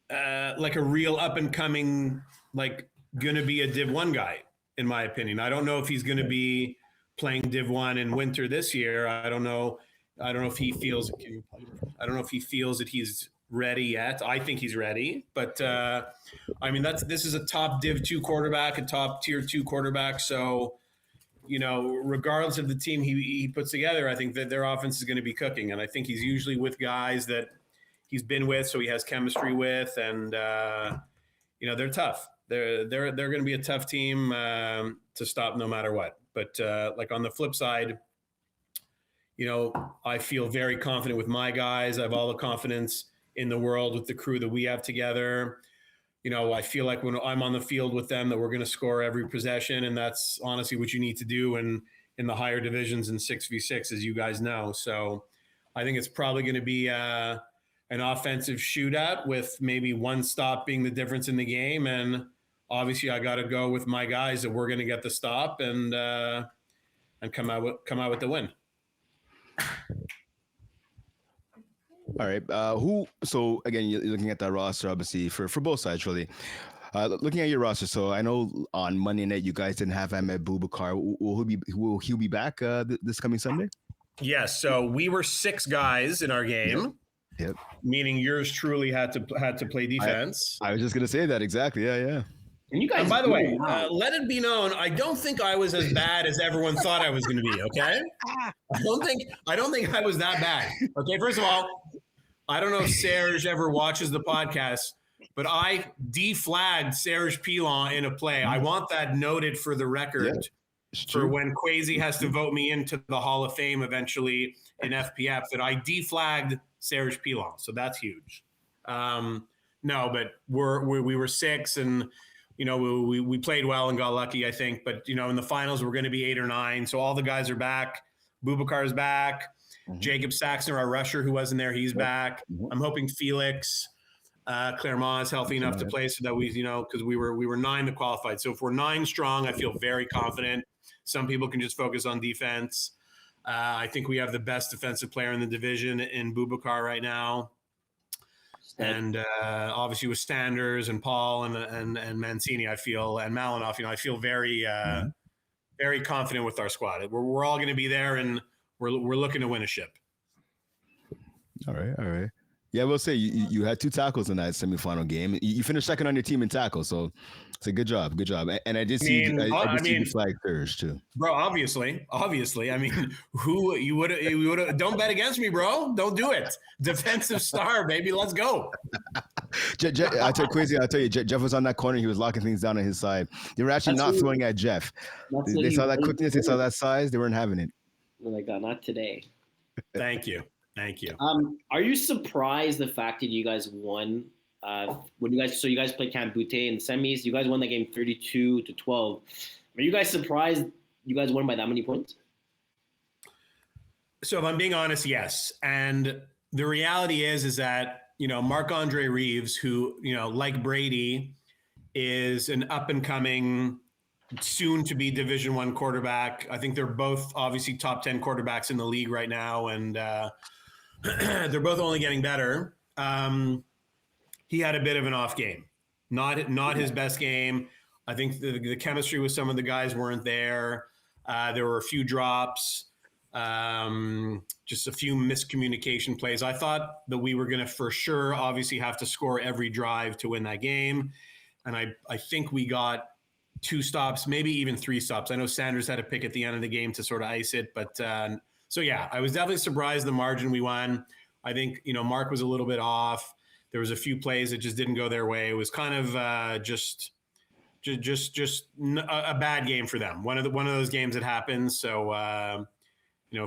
like a real up and coming, like going to be a Div 1 guy, in my opinion. I don't know if he's going to be playing Div 1 in winter this year. I don't know if he feels. I don't know if he feels that he's ready yet. I think he's ready, but I mean, this is a top Div 2 quarterback, a top Tier 2 quarterback. So, regardless of the team he puts together, I think that their offense is going to be cooking, and I think he's usually with guys that he's been with, so he has chemistry with, and they're tough. They're going to be a tough team to stop no matter what. But like on the flip side, I feel very confident with my guys. I have all the confidence in the world with the crew that we have together. I feel like when I'm on the field with them that we're going to score every possession, and that's honestly what you need to do in the higher divisions in 6v6, as you guys know. So I think it's probably going to be an offensive shootout with maybe one stop being the difference in the game. And obviously I got to go with my guys that we're going to get the stop and come out with the win. All right. So again, you're looking at that roster, obviously for both sides, really. Looking at your roster, so I know on Monday night you guys didn't have Ahmed Boubacar. Will he be back this coming Sunday? Yes. So we were 6 guys in our game. Yep. Meaning yours truly had to play defense. I was just gonna say that exactly. Yeah. And you guys. And by the way, let it be known, I don't think I was as bad as everyone thought I was going to be. Okay, I don't think I was that bad. Okay, first of all, I don't know if Serge ever watches the podcast, but I deflagged Serge Pilon in a play. I want that noted for the record for when Quaysie has to vote me into the Hall of Fame eventually in FPF, that I deflagged Serge Pilon. So that's huge. No, but we were 6 and. We played well and got lucky, I think. But, in the finals, we're going to be 8 or 9. So all the guys are back. Boubacar's back. Mm-hmm. Jacob Saxon, our rusher who wasn't there, he's back. Mm-hmm. I'm hoping Felix Clermont is healthy enough to play so that we, because we were 9 that qualified. So if we're 9 strong, I feel very confident. Some people can just focus on defense. I think we have the best defensive player in the division in Boubacar right now. And obviously with Standers and Paul and Mancini, I feel, and Malinoff, I feel very, very confident with our squad. We're all going to be there, and we're looking to win a ship. All right. Yeah, we'll say you had 2 tackles in that semifinal game. You finished second on your team in tackles, so it's a good job. And I did see you flag first too, bro. Obviously. I mean, who you would don't bet against me, bro. Don't do it. Defensive star, baby. Let's go. I tell you, Jeff was on that corner. He was locking things down on his side. They were actually not throwing at Jeff. They saw that quickness. They saw that size. They weren't having it. Like that. Not today. Thank you. Are you surprised the fact that you guys won? You guys played Camp Boutte in the semis. You guys won that game 32-12. Are you guys surprised you guys won by that many points? So if I'm being honest, yes. And the reality is that, Marc-Andre Reeves, who, like Brady, is an up and coming soon to be Division I quarterback. I think they're both obviously top 10 quarterbacks in the league right now, and they're both only getting better. He had a bit of an off game, not his best game. I think the chemistry with some of the guys weren't there. There were a few drops, just a few miscommunication plays. I thought that we were going to for sure obviously have to score every drive to win that game. And I think we got 2 stops, maybe even 3 stops. I know Sanders had a pick at the end of the game to sort of ice it. But so, yeah, I was definitely surprised the margin we won. I think, Mark was a little bit off. There was a few plays that just didn't go their way. It was kind of just a bad game for them. One of those games that happens. So,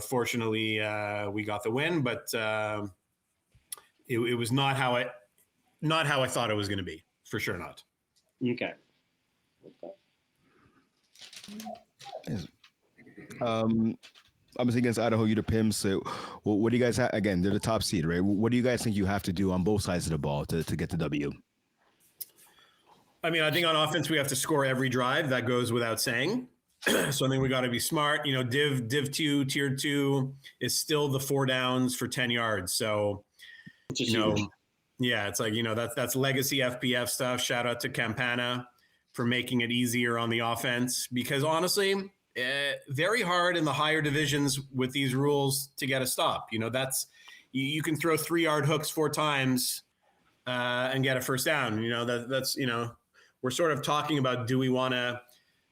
fortunately, we got the win, but it was not how I thought it was going to be. For sure not. Okay. Obviously against Idaho, you're the Pims. So what do you guys have? Again, they're the top seed, right? What do you guys think you have to do on both sides of the ball to get the W? I mean, I think on offense, we have to score every drive. That goes without saying. So I think we got to be smart. Div 2, tier 2 is still the 4 downs for 10 yards. So, yeah, it's like, that's legacy FPF stuff. Shout out to Campana for making it easier on the offense, because honestly, very hard in the higher divisions with these rules to get a stop. You can throw 3-yard hooks 4 times and get a first down. That's we're sort of talking about, do we want to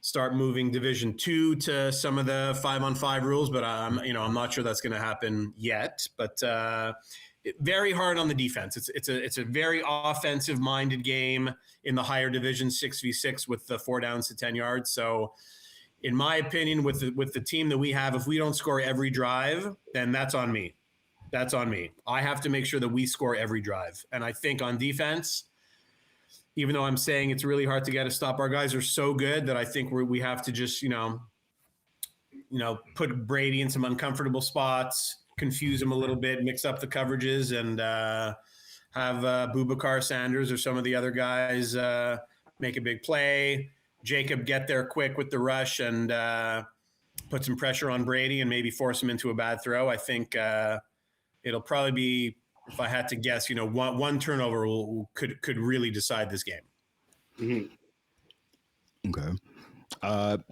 start moving Division 2 to some of the 5-on-5 rules? But I'm not sure that's going to happen yet. But very hard on the defense. It's a very offensive minded game in the higher division, 6v6 with the 4 downs to 10 yards. So in my opinion, with the team that we have, if we don't score every drive, then that's on me. That's on me. I have to make sure that we score every drive. And I think on defense, even though I'm saying it's really hard to get a stop, our guys are so good that I think we have to just, put Brady in some uncomfortable spots, confuse him a little bit, mix up the coverages, and have Boubacar Sanders or some of the other guys make a big play. Jacob get there quick with the rush and put some pressure on Brady and maybe force him into a bad throw. I think it'll probably be, if I had to guess, one turnover could really decide this game. Mm-hmm. Okay.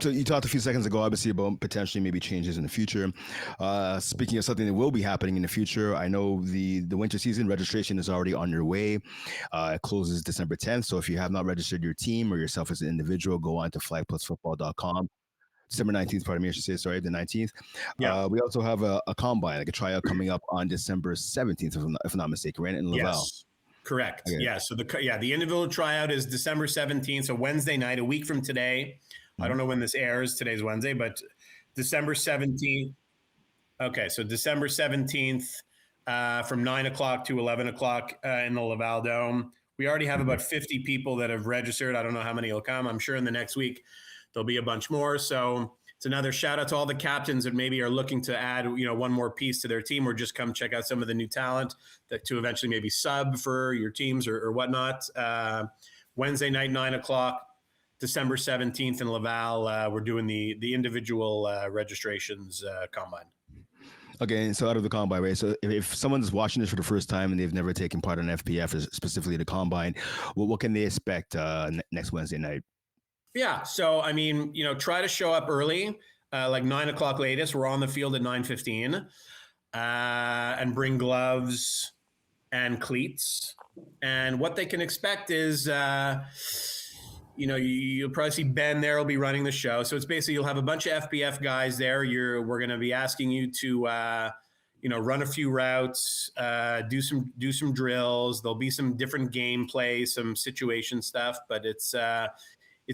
So you talked a few seconds ago, obviously, about potentially maybe changes in the future. Speaking of something that will be happening in the future, I know the winter season registration is already on your way. It closes December 10th. So if you have not registered your team or yourself as an individual, go on to FlagPlusFootball.com. December 19th, pardon me, I should say, sorry, the 19th. Yeah. We also have a combine, like a tryout coming up on December 17th, if I'm not mistaken, right? In Laval. Yes, correct. Okay. Yeah. So the individual tryout is December 17th. So Wednesday night, a week from today. I don't know when this airs. Today's Wednesday, but December 17th. Okay. So December 17th from 9 o'clock to 11 o'clock in the Laval Dome. We already have about 50 people that have registered. I don't know how many will come. I'm sure in the next week there'll be a bunch more. So it's another shout out to all the captains that maybe are looking to add, one more piece to their team, or just come check out some of the new talent that to eventually maybe sub for your teams or whatnot. Wednesday night, 9 o'clock, December 17th in Laval. We're doing the individual registrations combine. Okay, so out of the combine, right? So if someone's watching this for the first time and they've never taken part in FPF, specifically the combine, what can they expect next Wednesday night? Yeah. So, I mean, try to show up early, like 9 o'clock latest. We're on the field at 9:15, and bring gloves and cleats. And what they can expect is, you'll probably see Ben there will be running the show. So it's basically, you'll have a bunch of FPF guys there. We're going to be asking you to, run a few routes, do some drills. There'll be some different gameplay, some situation stuff, but it's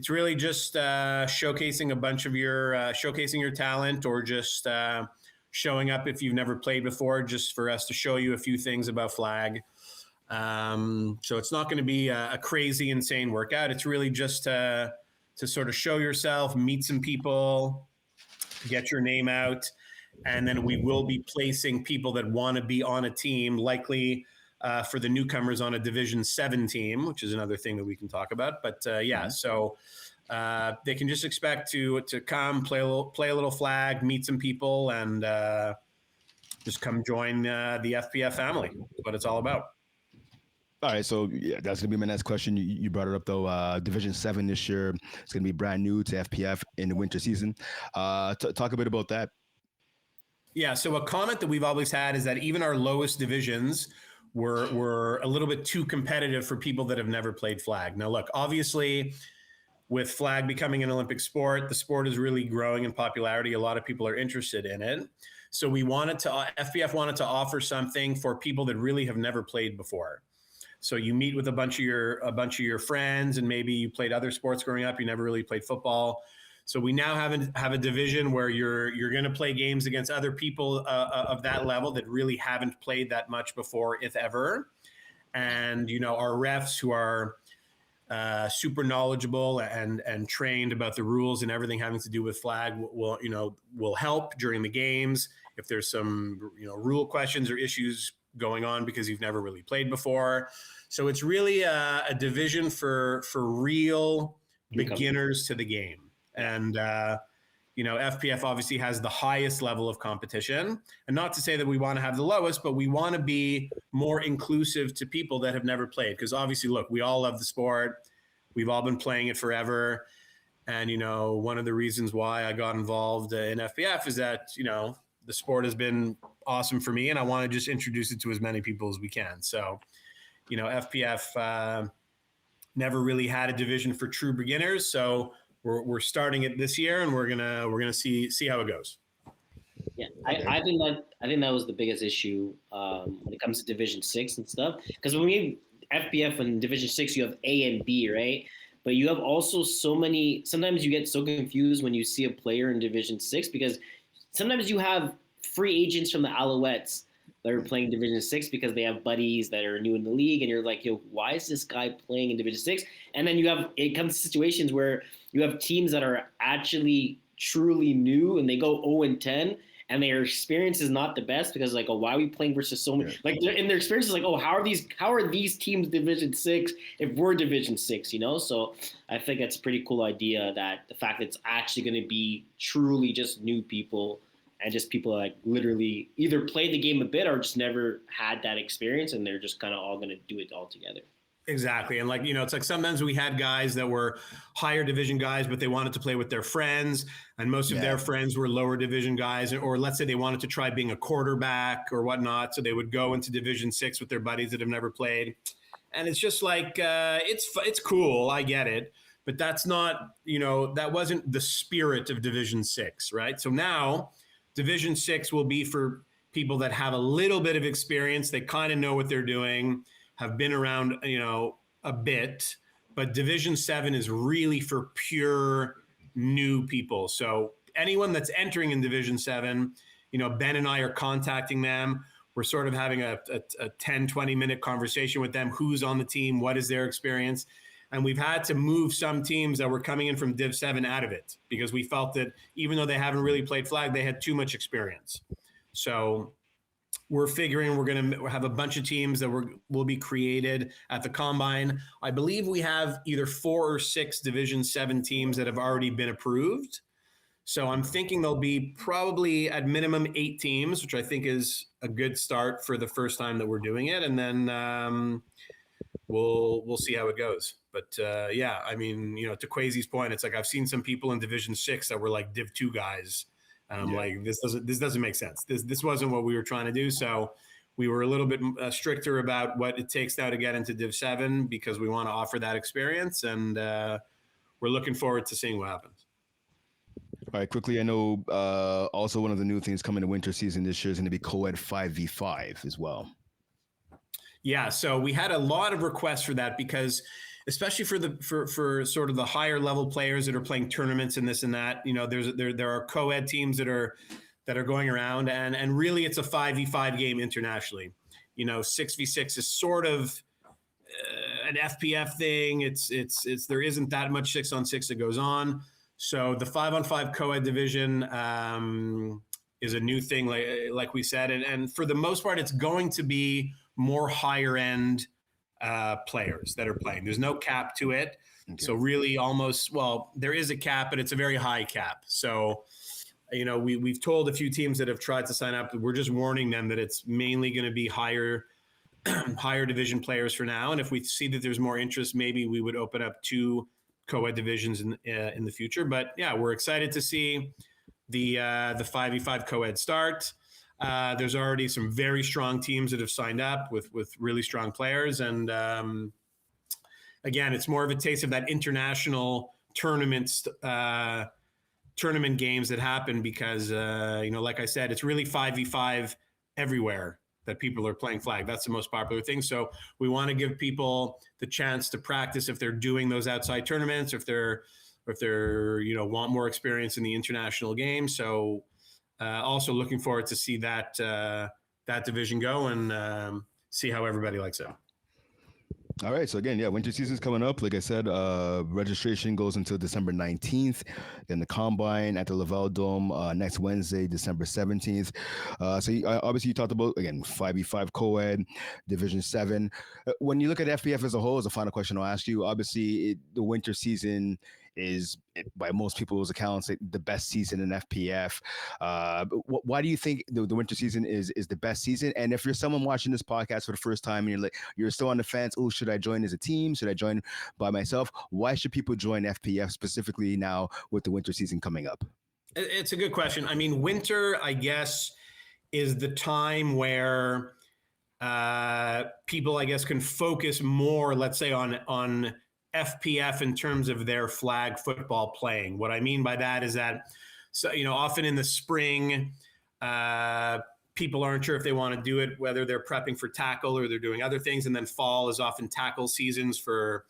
really just showcasing a bunch of showcasing your talent, or just showing up if you've never played before, just for us to show you a few things about flag. So it's not going to be a crazy, insane workout. It's really just to sort of show yourself, meet some people, get your name out, and then we will be placing people that want to be on a team, likely for the newcomers on a Division 7 team, which is another thing that we can talk about. But so they can just expect to come play a little flag, meet some people, and just come join the FPF family. That's what it's all about. All right, so yeah, that's gonna be my next question. You brought it up though. Division 7 this year, it's gonna be brand new to FPF in the winter season. Talk a bit about that. Yeah, so a comment that we've always had is that even our lowest divisions were a little bit too competitive for people that have never played flag. Now, look, obviously, with flag becoming an Olympic sport, the sport is really growing in popularity. A lot of people are interested in it. So FPF wanted to offer something for people that really have never played before. So you meet with a bunch of your friends, and maybe you played other sports growing up. You never really played football. So we now have a division where you're going to play games against other people of that level that really haven't played that much before, if ever. And our refs who are super knowledgeable and trained about the rules and everything having to do with flag will help during the games if there's some rule questions or issues going on because you've never really played before. So it's really a division for real beginners to the game. And FPF obviously has the highest level of competition, and not to say that we want to have the lowest, but we want to be more inclusive to people that have never played. Because obviously, look, we all love the sport. We've all been playing it forever. And, one of the reasons why I got involved in FPF is that, the sport has been awesome for me, and I want to just introduce it to as many people as we can. So, FPF never really had a division for true beginners. So we're starting it this year, and we're gonna see how it goes. Yeah, I think that was the biggest issue when it comes to Division 6 and stuff. Because when we have FPF in Division 6, you have A and B, right? But you have also so many. Sometimes you get so confused when you see a player in Division 6 because sometimes you have free agents from the Alouettes that are playing Division 6 because they have buddies that are new in the league, and you're like, yo, why is this guy playing in Division 6? And then it comes to situations where you have teams that are actually truly new and they go 0-10, and their experience is not the best because like, oh, why are we playing versus so many? Like, in their experience is like, oh, how are these teams Division 6 if we're Division 6? So I think that's a pretty cool idea, that the fact that it's actually going to be truly just new people. And just people like literally either played the game a bit or just never had that experience, and they're just kind of all going to do it all together. Exactly. And it's like sometimes we had guys that were higher division guys, but they wanted to play with their friends, and most of their friends were lower division guys, or let's say they wanted to try being a quarterback or whatnot. So they would go into Division 6 with their buddies that have never played. And it's just like, it's cool. I get it. But that's not, that wasn't the spirit of Division 6, right? So now Division 6 will be for people that have a little bit of experience. They kind of know what they're doing, have been around, a bit. But Division 7 is really for pure new people. So anyone that's entering in Division 7, Ben and I are contacting them. We're sort of having a 10, 20-minute conversation with them. Who's on the team? What is their experience? And we've had to move some teams that were coming in from Div 7 out of it because we felt that even though they haven't really played flag, they had too much experience. So we're figuring we're going to have a bunch of teams that will be created at the Combine. I believe we have either 4 or 6 Division 7 teams that have already been approved. So I'm thinking there'll be probably at minimum 8 teams, which I think is a good start for the first time that we're doing it. And then we'll see how it goes. But to Quaysie's point, it's like I've seen some people in Division 6 that were like Div 2 guys. And I'm like, this doesn't make sense. This wasn't what we were trying to do. So we were a little bit stricter about what it takes now to get into Div 7 because we want to offer that experience. And we're looking forward to seeing what happens. All right, quickly, I know also one of the new things coming to winter season this year is going to be co-ed 5v5 as well. Yeah, so we had a lot of requests for that because especially for sort of the higher level players that are playing tournaments and this and that, there are co-ed teams that are going around and really it's a 5v5 game internationally. 6v6 is sort of an FPF thing. It's there isn't that much 6-on-6 that goes on. So the 5-on-5 co-ed division is a new thing, like we said, and for the most part, it's going to be more higher end players that are playing. There's no cap to it. Okay. So really almost, well, there is a cap, but it's a very high cap. So, we've told a few teams that have tried to sign up, we're just warning them that it's mainly going to be higher division players for now. And if we see that there's more interest, maybe we would open up 2 co-ed divisions in the future. But yeah, we're excited to see the 5v5 co-ed start. There's already some very strong teams that have signed up with really strong players. And again, it's more of a taste of that international tournament games that happen because, like I said, it's really 5v5 everywhere that people are playing flag. That's the most popular thing. So we want to give people the chance to practice if they're doing those outside tournaments, or if they're want more experience in the international game. So also looking forward to see that division go and see how everybody likes it. All right. So again, winter season's coming up. Like I said, registration goes until December 19th. Then the Combine at the Laval Dome next Wednesday, December 17th. Obviously you talked about, again, 5v5 co-ed, Division 7. When you look at FPF as a whole, as a final question I'll ask you, obviously the winter season is, by most people's accounts, the best season in FPF. Why do you think the winter season is the best season? And if you're someone watching this podcast for the first time and you're still on the fence, should I join as a team? Should I join by myself? Why should people join FPF specifically now with the winter season coming up? It's a good question. I mean, winter, I guess, is the time where people, I guess, can focus more, let's say, on FPF in terms of their flag football playing. What I mean by that is that, often in the spring, people aren't sure if they want to do it, whether they're prepping for tackle or they're doing other things. And then fall is often tackle seasons for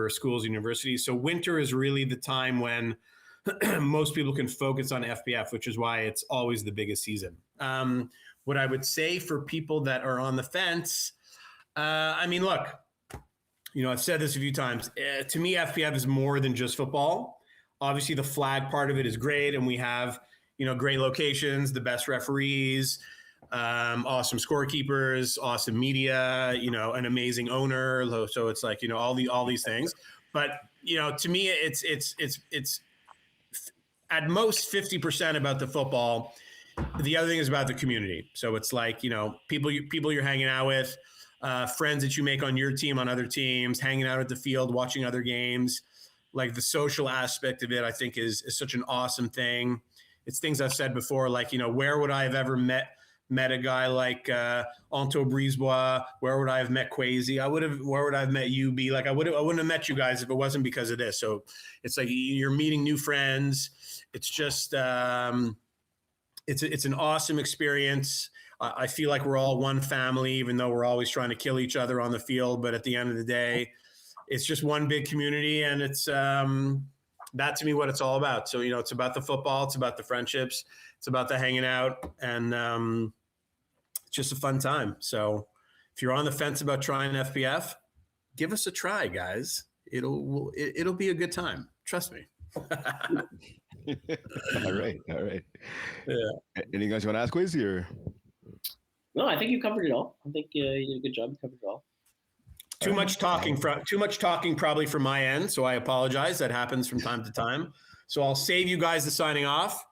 schools and universities. So winter is really the time when most people can focus on FPF, which is why it's always the biggest season. What I would say for people that are on the fence, look, I've said this a few times. To me, FPF is more than just football. Obviously, the flag part of it is great, and we have, great locations, the best referees, awesome scorekeepers, awesome media, an amazing owner. So it's like, all these things. But to me, it's at most 50% about the football. The other thing is about the community. So it's like, people you're hanging out with. Friends that you make on your team, on other teams, hanging out at the field, watching other games. Like the social aspect of it, I think is such an awesome thing. It's things I've said before, like, where would I have ever met a guy like Anto Brisebois? Where would I have met Quaysie? Where would I have met you? I wouldn't have met you guys if it wasn't because of this. So it's like you're meeting new friends. It's just it's an awesome experience. I feel like we're all one family, even though we're always trying to kill each other on the field. But at the end of the day, it's just one big community, and it's that to me what it's all about. So, it's about the football, it's about the friendships, it's about the hanging out, and it's just a fun time. So if you're on the fence about trying FPF, give us a try, guys. It'll be a good time. Trust me. All right. Yeah. Anything else you want to ask, Quaysie, or? No, I think you covered it all. I think you did a good job. You covered it all. Too much talking probably from my end, so I apologize. That happens from time to time. So I'll save you guys the signing off.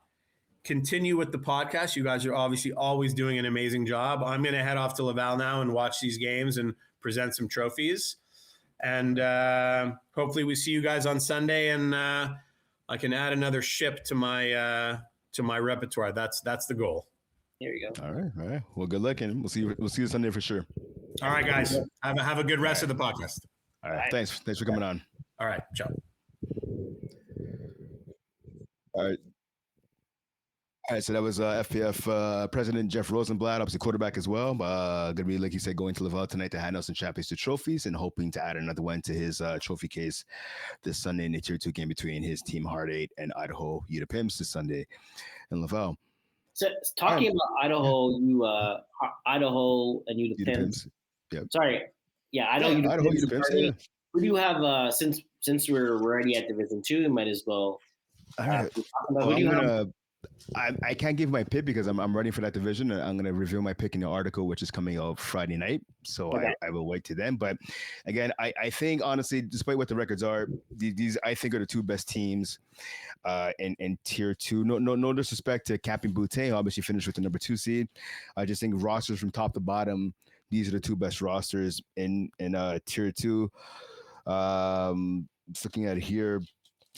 Continue with the podcast. You guys are obviously always doing an amazing job. I'm going to head off to Laval now and watch these games and present some trophies. And hopefully we see you guys on Sunday, and I can add another ship to my repertoire. That's the goal. There you go. All right. Well, good luck, and we'll see you Sunday for sure. All right, guys. Have a good rest of the podcast. All right. Thanks for coming on. All right. Ciao. All right. So that was FPF President Jeff Rosenblatt, obviously quarterback as well. Going to be, like you said, going to Laval tonight to hand out some championship trophies and hoping to add another one to his trophy case this Sunday in the Tier 2 game between his team Hard 8 and Idaho Ute Pimps this Sunday in Laval. So talking about Idaho and Ute Pimps. Yep. Sorry. Yeah, Idaho Ute Pimps. Yeah. Who do you have since we're already at Division 2, you might as well. All right. Who do you have? I can't give my pick because I'm running for that division. And I'm going to reveal my pick in the article, which is coming out Friday night. So Okay. I will wait to then. But again, I think honestly, despite what the records are, these I think are the two best teams in tier two. No disrespect to Captain Boutte, obviously finished with the number 2 seed. I just think rosters from top to bottom, these are the two best rosters in tier two. Just looking at it here,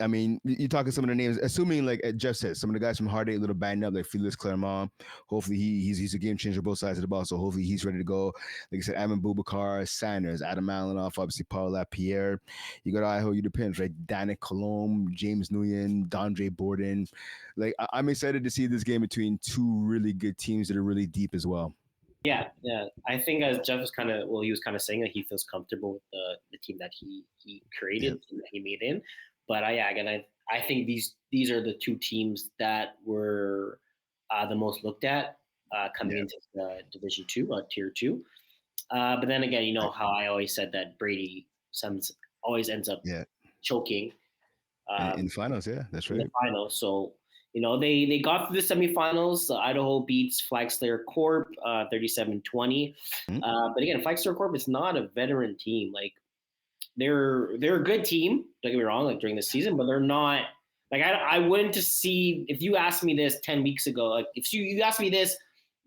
I mean, you talking some of the names, assuming like Jeff said, some of the guys from Hard Eight a little banged up, like Felix Clermont. Hopefully he's a game changer both sides of the ball, so hopefully he's ready to go. Like I said, Amin Boubacar, Sanders, Adam Malinoff, obviously Paul Lapierre. You got Idaho, you depends, right? Danik Colombe, James Nguyen, Dondre Borden. Like I'm excited to see this game between two really good teams that are really deep as well. Yeah. I think as Jeff was he was kind of saying that he feels comfortable with the team that he created, and that he made in. But I think these are the two teams that were the most looked at coming into Division Two, Tier Two. But then again, you know how I always said that Brady always ends up choking in finals. Yeah, that's right. In the finals, so. You know, they got through the semifinals. Idaho beats Flag Slayer Corp 37-20. But again, Flag Slayer Corp is not a veteran team. Like they're a good team. Don't get me wrong. Like during the season, but they're not. Like I wouldn't to see if you asked me this 10 weeks ago. Like if you asked me this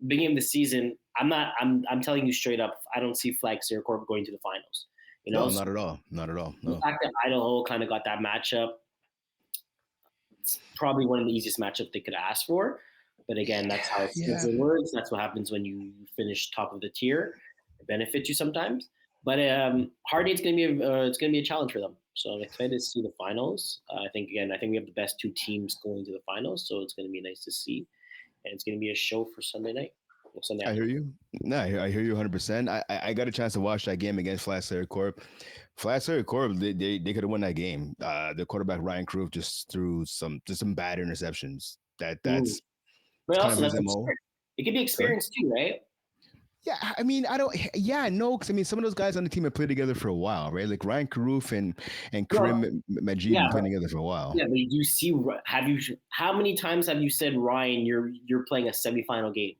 beginning of the season, I'm telling you straight up. I don't see Flag Slayer Corp going to the finals. You know, no, not at all. Not at all. No. The fact that Idaho kind of got that matchup. It's probably one of the easiest matchups they could ask for. But again, that's how it works. That's what happens when you finish top of the tier. It benefits you sometimes. But Hard Eight's going to be a challenge for them. So I'm excited to see the finals. I think we have the best two teams going to the finals. So it's going to be nice to see. And it's going to be a show for Sunday night. I hear you. No, I hear you 100%. I got a chance to watch that game against Flag Slayer Corp. Flag Slayer Corp, they could have won that game. The quarterback Ryan Krug just threw some bad interceptions. That's but kind also of his MO. It could be experience too, right? Yeah, I mean, because I mean, some of those guys on the team have played together for a while, right? Like Ryan Karoof and Karim Majid have played together for a while. Yeah, but you see, how many times have you said, Ryan, you're playing a semifinal game?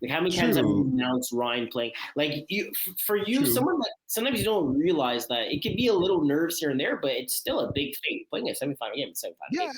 Like how many times have you announced Ryan playing? Like someone that sometimes you don't realize that it could be a little nerves here and there, but it's still a big thing. Playing a semifinal game, game.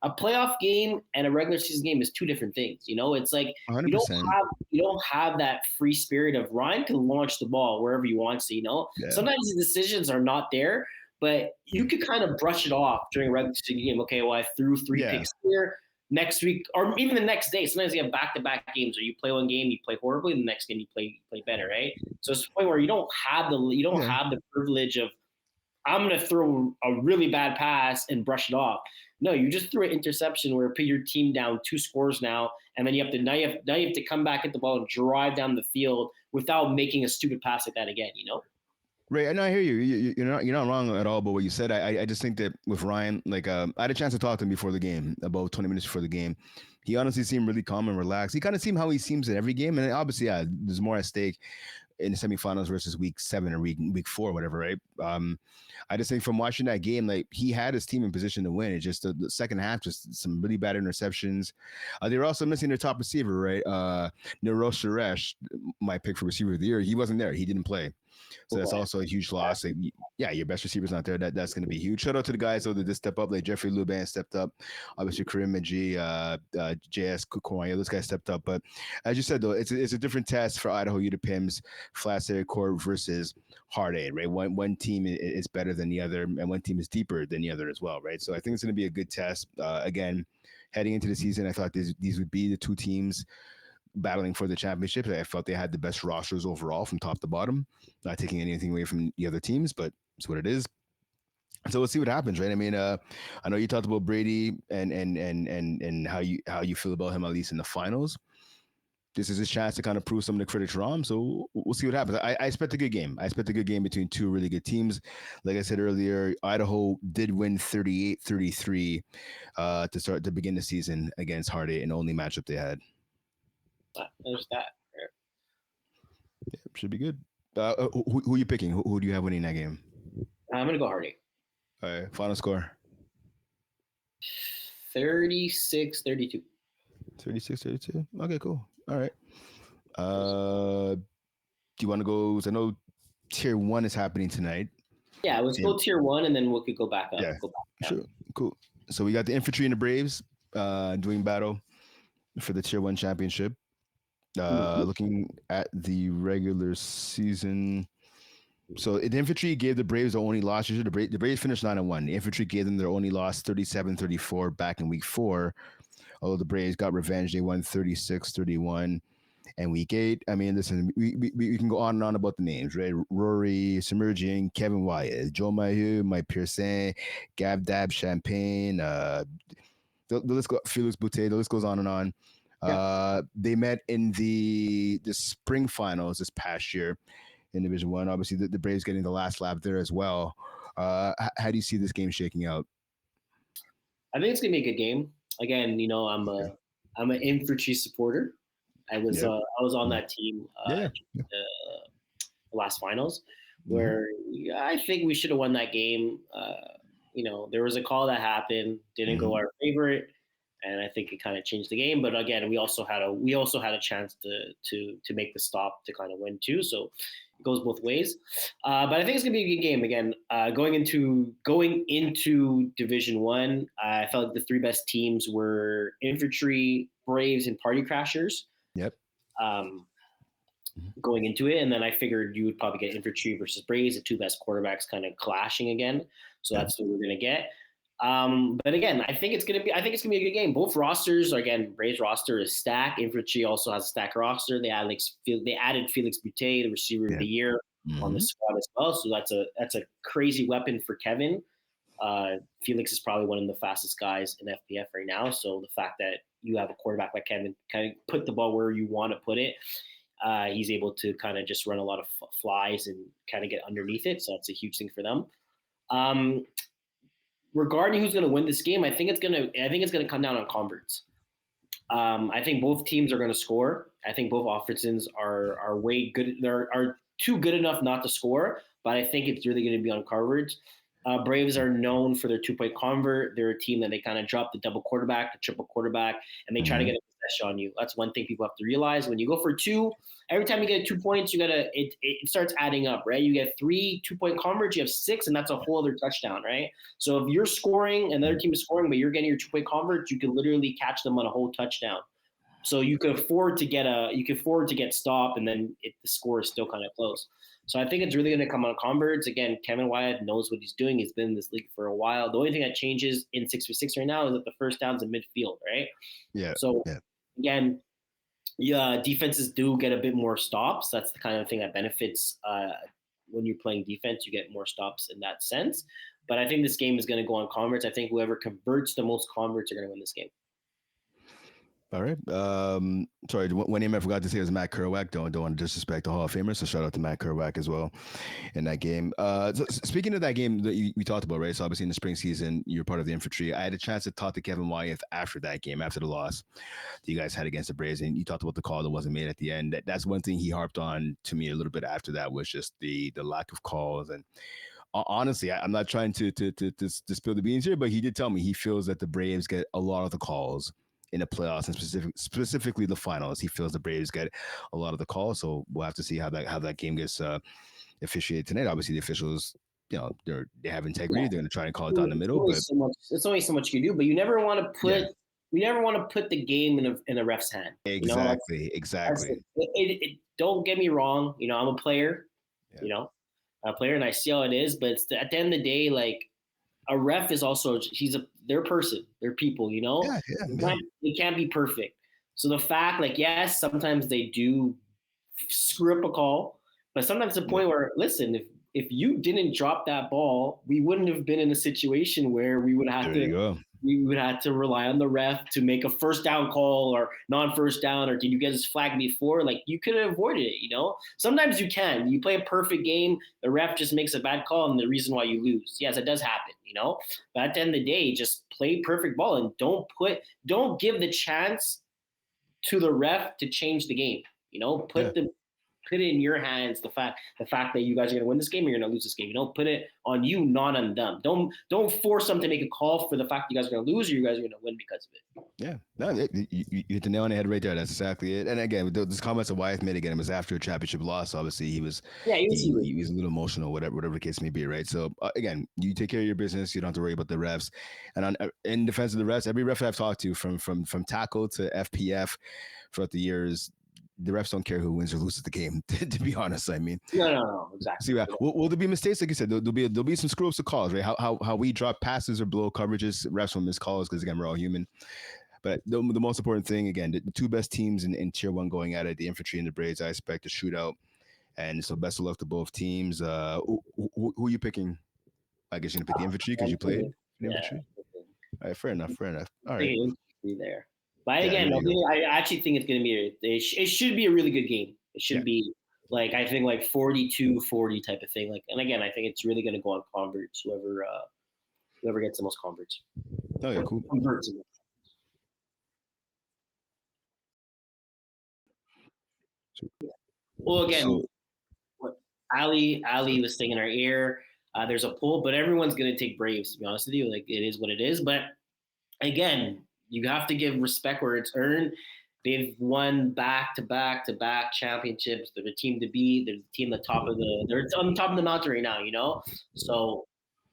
A playoff game and a regular season game is two different things. You know, it's like 100%. you don't have that free spirit of Ryan can launch the ball wherever he wants to. You know, sometimes the decisions are not there, but you could kind of brush it off during a regular season game. Okay, well I threw 3 picks here. Next week, or even the next day, sometimes you have back-to-back games where you play one game, you play horribly, and the next game you play better, right? So it's a point where you don't have the privilege of I'm going to throw a really bad pass and brush it off. No, you just threw an interception where put your team down 2 scores now, and then you have to come back at the ball and drive down the field without making a stupid pass like that again. You know. Right, and I hear you. You're not wrong at all about what you said. I just think that with Ryan, like I had a chance to talk to him before the game, about 20 minutes before the game. He honestly seemed really calm and relaxed. He kind of seemed how he seems in every game, and obviously, there's more at stake in the semifinals versus week 7 or week 4, whatever, right? I just think from watching that game, like he had his team in position to win. It's just the second half, just some really bad interceptions. They were also missing their top receiver, right? Niro Suresh, my pick for receiver of the year, he wasn't there. He didn't play. So that's also a huge loss. Like, your best receiver's not there. That's going to be huge. Shout out to the guys though that did step up. Like Jeffrey Luban stepped up. Obviously, Karim Maji, JS Kukwanya, those guys stepped up. But as you said though, it's a different test for Idaho UWPIMS, Flat Slayer Corp versus Hard Eight, right? One team is better than the other, and one team is deeper than the other as well, right? So I think it's going to be a good test. Again, heading into the season, I thought these would be the two teams battling for the championship. I felt they had the best rosters overall from top to bottom, not taking anything away from the other teams, but it's what it is. So we'll see what happens, right? I mean, I know you talked about Brady and how you feel about him, at least in the finals. This is his chance to kind of prove some of the critics wrong. So we'll see what happens. I expect a good game. I expect a good game between two really good teams. Like I said earlier, Idaho did win 38-33 to begin the season against Hard Eight, and the only matchup they had. There's that. Yeah, should be good. Who are you picking? Who do you have winning that game? I'm going to go Hard Eight. All right, final score. 36-32. 36-32. Okay, cool. All right. Do you want to go? 'Cause I know Tier 1 is happening tonight. Yeah, let's go Tier 1, and then we could go back up. Yeah, go back sure. Cool. So we got the Infantry and the Braves doing battle for the Tier 1 championship. Looking at the regular season. So the Infantry gave the Braves their only loss. The Braves finished 9-1. The Infantry gave them their only loss, 37-34, back in week 4. Although the Braves got revenge, they won 36-31. And week 8, I mean, listen, we can go on and on about the names, right? Rory, Submerging, Kevin Wyatt, Joe Mahu, Mike Pearson, Gab Dab Champagne, the list goes, Felix Boutte, the list goes on and on. They met in the spring finals this past year in Division 1. Obviously, the Braves getting the last lap there as well. How do you see this game shaking out? I think it's gonna be a good game. Again, I'm an Infantry supporter. I was on that team the last finals where I think we should have won that game. There was a call that happened, didn't go our favorite, and I think it kind of changed the game. But again, we also had a chance to make the stop to kind of win too. So it goes both ways. But I think it's gonna be a good game. Again, going into Division 1, I felt like the 3 best teams were Infantry, Braves, and Party Crashers. Yep. Going into it, and then I figured you would probably get Infantry versus Braves, the 2 best quarterbacks kind of clashing again. So that's what we're gonna get. But again, I think it's gonna be a good game. Both rosters, again, Braves roster is stacked. Infantry also has a stacked roster. They added Felix Boutte, the receiver of the year, on the squad as well. So that's a crazy weapon for Kevin. Felix is probably one of the fastest guys in FPF right now. So the fact that you have a quarterback like Kevin, kind of put the ball where you want to put it. He's able to kind of just run a lot of flies and kind of get underneath it. So that's a huge thing for them. Regarding who's going to win this game, I think it's going to come down on converts. I think both teams are going to score. I think both offenses are way good. Are too good enough not to score, but I think it's really going to be on converts. Braves are known for their 2-point convert. They're a team that they kind of drop the double quarterback, the triple quarterback, and they try to get a possession on you. That's one thing people have to realize. When you go for 2, every time you get 2 points, it starts adding up, right? You get 3 2-point converts, you have 6, and that's a whole other touchdown, right? So if you're scoring and the other team is scoring, but you're getting your 2-point converts, you can literally catch them on a whole touchdown. So you could afford to get stopped, and then the score is still kind of close. So I think it's really going to come on converts. Again, Kevin Wyatt knows what he's doing. He's been in this league for a while. The only thing that changes in 6v6 right now is that the first down's in midfield, right? Yeah. So again, defenses do get a bit more stops. That's the kind of thing that benefits when you're playing defense. You get more stops in that sense. But I think this game is going to go on converts. I think whoever converts the most converts are going to win this game. All right. Sorry, one name I forgot to say was Matt Kerouac. Don't want to disrespect the Hall of Famer, so shout out to Matt Kerouac as well in that game. So speaking of that game that we talked about, right? So obviously in the spring season, you're part of the Infantry. I had a chance to talk to Kevin Wyatt after that game, after the loss that you guys had against the Braves, and you talked about the call that wasn't made at the end. That's one thing he harped on to me a little bit after that, was just the lack of calls. And honestly, I'm not trying to spill the beans here, but he did tell me he feels that the Braves get a lot of the calls in the playoffs, and specifically the finals. He feels the Braves get a lot of the calls, so we'll have to see how that game gets officiated tonight. Obviously, the officials, they have integrity. They're going to try and call it down the middle, but it's only so much you can do. But you never want to put the game in a ref's hand. Exactly. Don't get me wrong. I'm a player. A player, and I see how it is. But at the end of the day, like, a ref is also they're person, they're people, They can't be perfect. So the fact, like, yes, sometimes they do screw up a call, but sometimes the point where, listen, if you didn't drop that ball, we wouldn't have been in a situation where we would have to rely on the ref to make a first down call or non-first down, or did you get his flag before? Like, you could have avoided it, Sometimes you can. You play a perfect game, the ref just makes a bad call, and the reason why you lose. Yes, it does happen, But at the end of the day, just play perfect ball and don't give the chance to the ref to change the game. put it in your hands. The fact that you guys are going to win this game or you're going to lose this game. You don't put it on you, not on them. Don't force them to make a call for the fact that you guys are going to lose or you guys are going to win because of it. Yeah, no, you hit the nail on the head right there. That's exactly it. And again, those comments that Wyeth made again, it was after a championship loss. Obviously, he was a little emotional, whatever the case may be, right? So again, you take care of your business. You don't have to worry about the refs. And in defense of the refs, every ref I've talked to, from tackle to FPF throughout the years, the refs don't care who wins or loses the game. To be honest, I mean, no, exactly. So will there be mistakes? Like you said, there'll be some screw ups of calls, right? How we drop passes or blow coverages, refs will miss calls because again we're all human. But the most important thing, again, the two best teams in Tier 1 going at it, the Infantry and the Braves, I expect a shootout. And so best of luck to both teams. Who are you picking? I guess you're going to pick the Infantry because you played the Infantry? All right, fair enough. All right. There. But again, I actually think it's going to be it should be a really good game. It should be like, I think like 42-40 type of thing. Like, and again, I think it's really going to go on converts, whoever gets the most converts. Oh, yeah, cool. Converts. Well, again, what Ali was saying in our ear, there's a pull, but everyone's going to take Braves, to be honest with you. Like, it is what it is. But again, you have to give respect where it's earned. They've won back-to-back championships. They're the team to beat. They're the team they're on top of the mountain right now, you know? So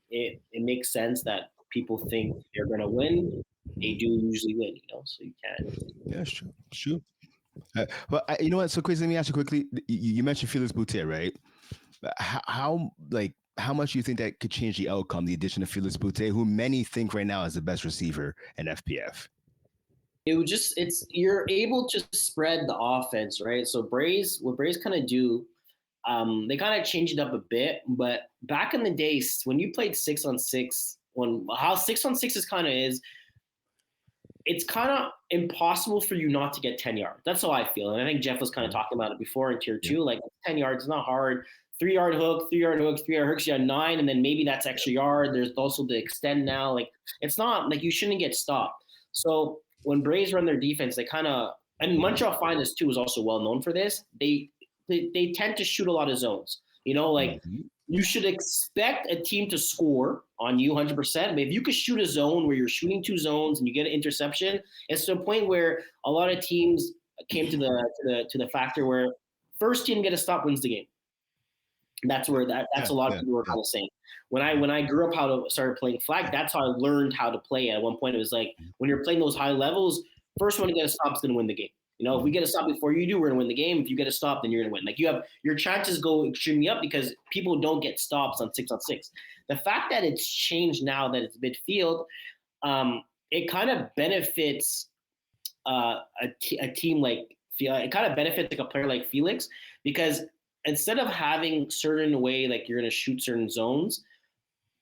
it makes sense that people think they're going to win. They do usually win, you know? So you can't. Yeah, sure. Well, you know what? So, Quaysie, let me ask you quickly. You mentioned Felix Boutte, right? How much do you think that could change the outcome? The addition of Felix Boutte, who many think right now is the best receiver in FPF. You're able to spread the offense, right? So what Braves kind of do, they kind of changed it up a bit. But back in the days when you played 6-on-6, how 6-on-6 is, it's kind of impossible for you not to get 10 yards. That's how I feel. And I think Jeff was kind of talking about it before in Tier 2. Like 10 yards is not hard. 3-yard hook, 3-yard hooks, 3-yard hooks, you have 9, and then maybe that's extra yard. There's also the extend now. Like, it's not like you shouldn't get stopped. So when Braves run their defense, they kind of, and Montreal Finest too is also well known for this. They tend to shoot a lot of zones. You know, like you should expect a team to score on you 100%. But if you could shoot a zone where you're shooting 2 zones and you get an interception, it's to a point where a lot of teams came to the factor where first team get a stop wins the game. That's where that's a lot of people were kind of saying. When I grew up, started playing flag, that's how I learned how to play. At one point, it was like when you're playing those high levels, first one to get a stop is going to win the game. You know, if we get a stop before you do, we're going to win the game. If you get a stop, then you're going to win. Like, you have your chances go extremely up because people don't get stops on 6-on-6. The fact that it's changed now that it's midfield, it kind of benefits a team like it kind of benefits like a player like Felix, because instead of having certain way like you're going to shoot certain zones,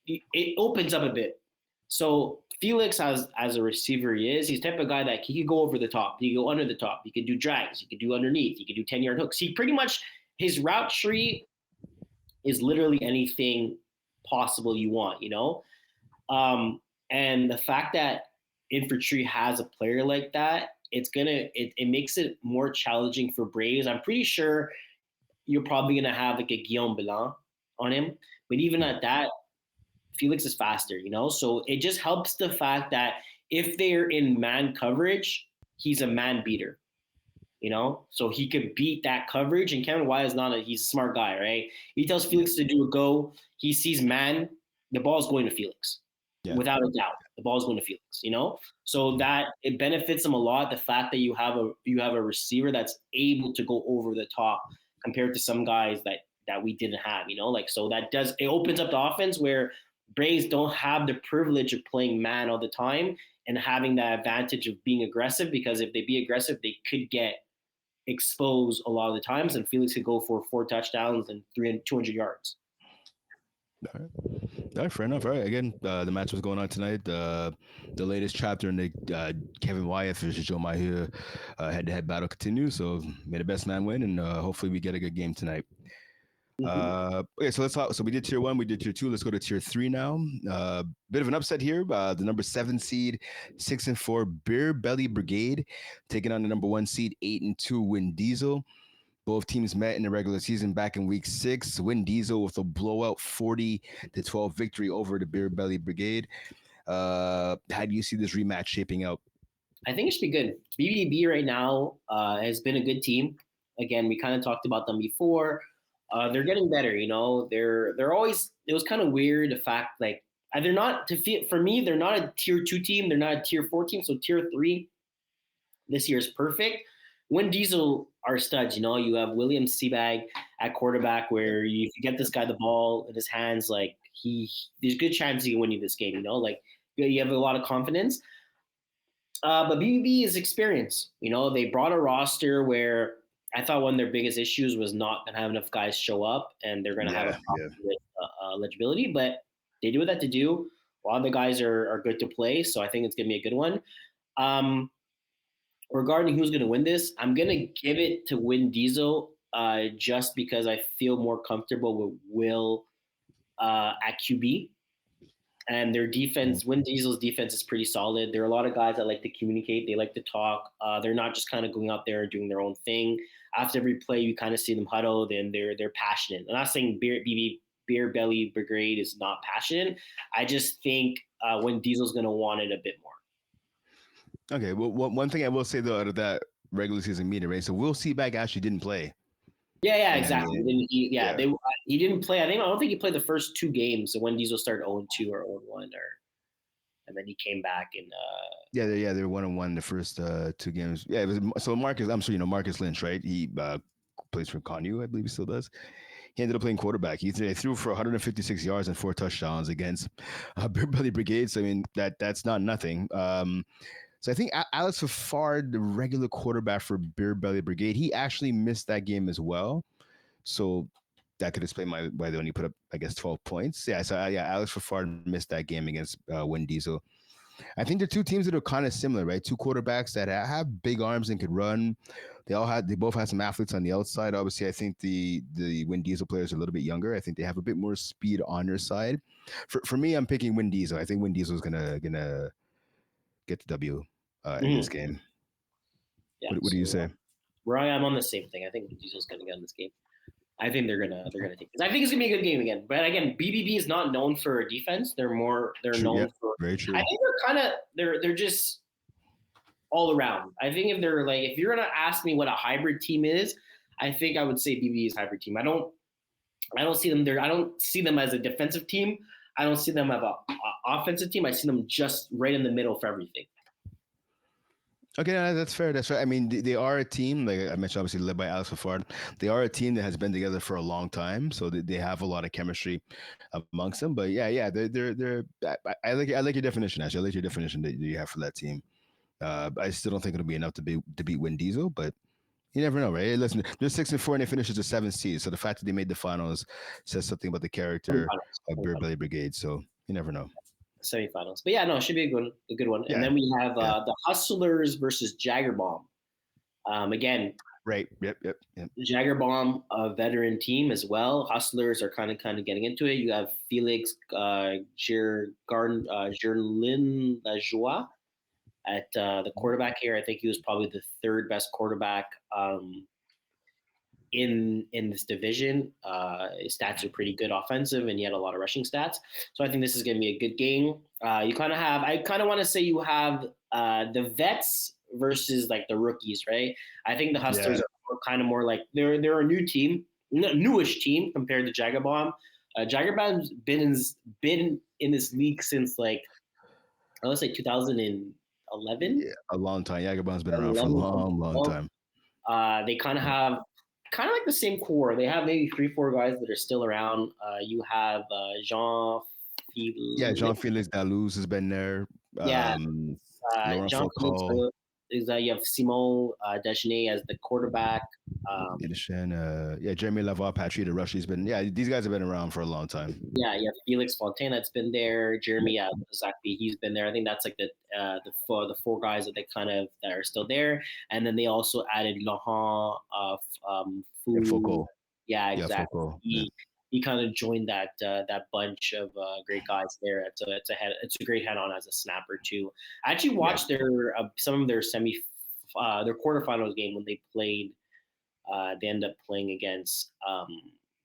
it opens up a bit. So Felix, as a receiver, he's the type of guy that he could go over the top, he could go under the top, he could do drags, he could do underneath, he could do 10-yard hooks. He pretty much, his route tree is literally anything possible you want, you know? And the fact that Infantry has a player like that, it makes it more challenging for Braves. I'm pretty sure you're probably going to have like a Guillaume Blanc on him. But even at that, Felix is faster, you know? So it just helps the fact that if they're in man coverage, he's a man beater, you know? So he could beat that coverage. And Kevin Wyatt he's a smart guy, right? He tells Felix to do a go. He sees man, the ball's going to Felix. Yeah. Without a doubt, the ball's going to Felix, you know? So that it benefits him a lot, the fact that you have a receiver that's able to go over the top compared to some guys that we didn't have, you know? Like, so it opens up the offense where Braves don't have the privilege of playing man all the time and having that advantage of being aggressive, because if they be aggressive, they could get exposed a lot of the times, and Felix could go for 4 touchdowns and 200 yards. All right, fair enough. All right, again, the match was going on tonight. The latest chapter in the Kevin Wyatt versus Joe Mahia head-to-head battle continues. So may the best man win, and hopefully we get a good game tonight. Okay, so let's talk. So we did Tier 1, we did Tier 2. Let's go to Tier 3 now. Bit of an upset here. The number 7 seed, 6-4 Beer Belly Brigade taking on the number 1 seed, 8-2 Win Diesel. Both teams met in the regular season back in week 6. Win Diesel with a blowout 40-12 victory over the Beer Belly Brigade. How do you see this rematch shaping out? I think it should be good. BBB right now has been a good team. Again, we kind of talked about them before. They're getting better, you know. They're always. It was kind of weird the fact like they're not for me. They're not a tier 2 team. They're not a tier 4 team. So tier 3 this year is perfect. When Diesel are studs, you know, you have William Seabag at quarterback, where if you get this guy the ball in his hands, like there's a good chance he can win you this game. You know, like you have a lot of confidence. But BBB is experience. You know, they brought a roster where I thought one of their biggest issues was not going to have enough guys show up, and they're going to have a problem with eligibility. But they do what they have to do. A lot of the guys are good to play, so I think it's going to be a good one. Regarding who's going to win this, I'm going to give it to Win Diesel just because I feel more comfortable with Will at QB. And their defense, Win Diesel's defense is pretty solid. There are a lot of guys that like to communicate. They like to talk. They're not just kind of going out there and doing their own thing. After every play, you kind of see them huddled and they're passionate. I'm not saying Beer Belly Brigade is not passionate. I just think Win Diesel's going to want it a bit more. Okay, well, one thing I will say though out of that regular season meeting, right? So Will Seabag actually didn't play. Yeah, exactly. He didn't play. I don't think he played the first 2 games. So when Diesel started 0-2 or 0-1, and then he came back and. They were 1-1 the first 2 games. Yeah, it was so Marcus. I'm sure you know Marcus Lynch, right? He plays for Connu, I believe he still does. He ended up playing quarterback. He threw for 156 yards and 4 touchdowns against Beer Belly Brigade. So I mean that's not nothing. So I think Alex Fafard, the regular quarterback for Beer Belly Brigade, he actually missed that game as well. So that could explain why they only put up, I guess, 12 points. Yeah, so Alex Fafard missed that game against Win Diesel. I think they're 2 teams that are kind of similar, right? 2 quarterbacks that have big arms and could run. They both had some athletes on the outside. Obviously, I think the Win Diesel players are a little bit younger. I think they have a bit more speed on their side. For me, I'm picking Win Diesel. I think Win Diesel is gonna get the W in this game. Yeah, what do you say? I'm on the same thing. I think Diesel's going to get in this game. I think they're gonna take this. I think it's gonna be a good game again. But again, BBB is not known for defense. They're known for. Very true. I think they're just all around. I think if you're gonna ask me what a hybrid team is, I think I would say BBB is a hybrid team. I don't see them there. I don't see them as a defensive team. I don't see them as an offensive team. I see them just right in the middle for everything. Okay, no, that's fair. That's fair. I mean, they are a team, like I mentioned, obviously led by Alex Fafard. They are a team that has been together for a long time, so they have a lot of chemistry amongst them. But yeah, they're. I like your definition. Actually, I like your definition that you have for that team. I still don't think it'll be enough to beat Win Diesel, but you never know, right? Hey, listen, they're 6-4 and they finished as the 7th seed. So the fact that they made the finals says something about the character of Beer Belly Brigade. So you never know. Semifinals, but yeah, no, it should be a good one. Yeah. And then we have the Hustlers versus Jagger Bomb. Again, right. Yep. Jagger Bomb, a veteran team as well. Hustlers are kind of getting into it. You have Felix Gerlin Lajoie at the quarterback here. I think he was probably the 3rd best quarterback in this division. His stats are pretty good offensive, and he had a lot of rushing stats. So I think this is going to be a good game. I kind of want to say you have the vets versus like the rookies, right? I think the Hustlers are kind of more like they're a new team, newish team compared to Jagger Bomb. Jagger Bomb's been in this league since like I want to say 2011. Yeah, a long time. Jagger Bomb's been around for a long time. They kind of have like the same core. They have maybe 3-4 guys that are still around. You have Jean-Felix Dallouz has been there. Laurent Foucault. You have Simon Deschenais as the quarterback. Jeremy Lavoie, Patrick DeRush. These guys have been around for a long time. Yeah, you have Felix Fontaine that's been there. Jeremy, exactly, he's been there. I think that's like the 4 guys that are still there. And then they also added Laurent Foucault. Yeah, exactly. Foucault. He kind of joined that bunch of great guys there. It's a great head on as a snapper too. I actually watched some of their their quarterfinals game when they played They end up playing against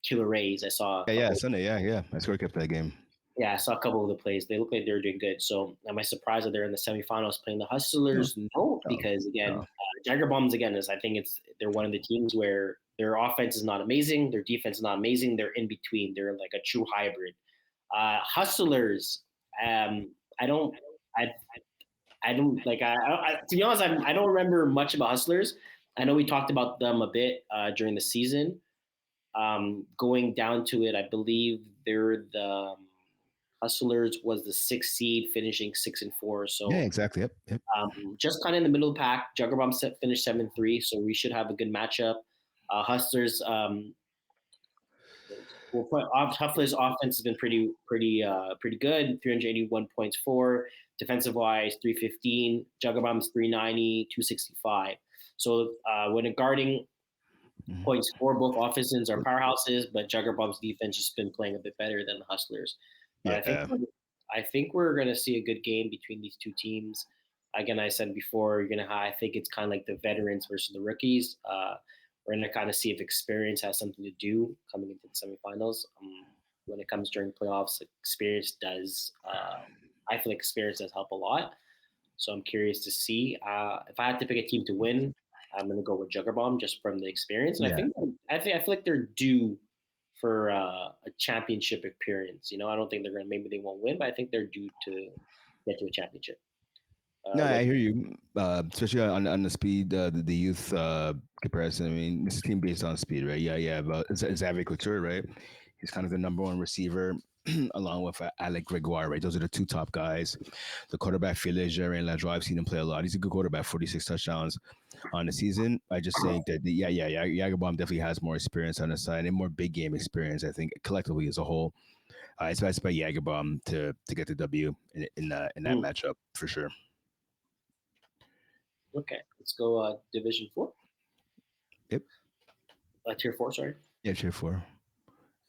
Killer Rays. I saw. Sunday. Yeah. I scored kept that game. Yeah, I saw a couple of the plays. They look like they're doing good. So, am I surprised that they're in the semifinals playing the Hustlers? No, because again, Jagger Bombs they're one of the teams where their offense is not amazing, their defense is not amazing. They're in between. They're like a true hybrid. Hustlers, I don't to be honest, I don't remember much about Hustlers. I know we talked about them a bit during the season. Going down to it, I believe they're the Hustlers was the 6th seed, finishing 6-4. So yeah, exactly. Yep. Just kind of in the middle of the pack. Jugger Bombs finished 7-3, so we should have a good matchup. Hustlers, Hustlers' offense has been pretty good. 381 points for defensive wise, 315. Jugger Bombs 390, 265. So when guarding points for, both offenses are powerhouses, but Jugger Bombs' defense has been playing a bit better than the Hustlers. Yeah. I think we're going to see a good game between these two teams. Again, I said before, I think it's kind of like the veterans versus the rookies. We're going to kind of see if experience has something to do coming into the semifinals. When it comes during playoffs, experience does. I feel like experience does help a lot. So I'm curious to see. If I had to pick a team to win, I'm going to go with Jugger Bomb just from the experience. And I feel like they're due for a championship appearance. I don't think maybe they won't win, but I think they're due to get to a championship. I hear you, especially on the speed, the youth comparison. I mean, this is a team based on speed, right? Yeah. But Xavier Couture, right? He's kind of the number one receiver, along with Alec Gregoire, right? Those are the two top guys. The quarterback, Félix Gérin-Ladreau, I've seen him play a lot. He's a good quarterback, 46 touchdowns on the season. I just think that, Jagger Bomb definitely has more experience on the side and more big game experience, I think, collectively as a whole. I expect Jagger Bomb to get the W in that matchup for sure. Okay, let's go Division 4. Yep. Tier 4, sorry. Yeah, Tier 4.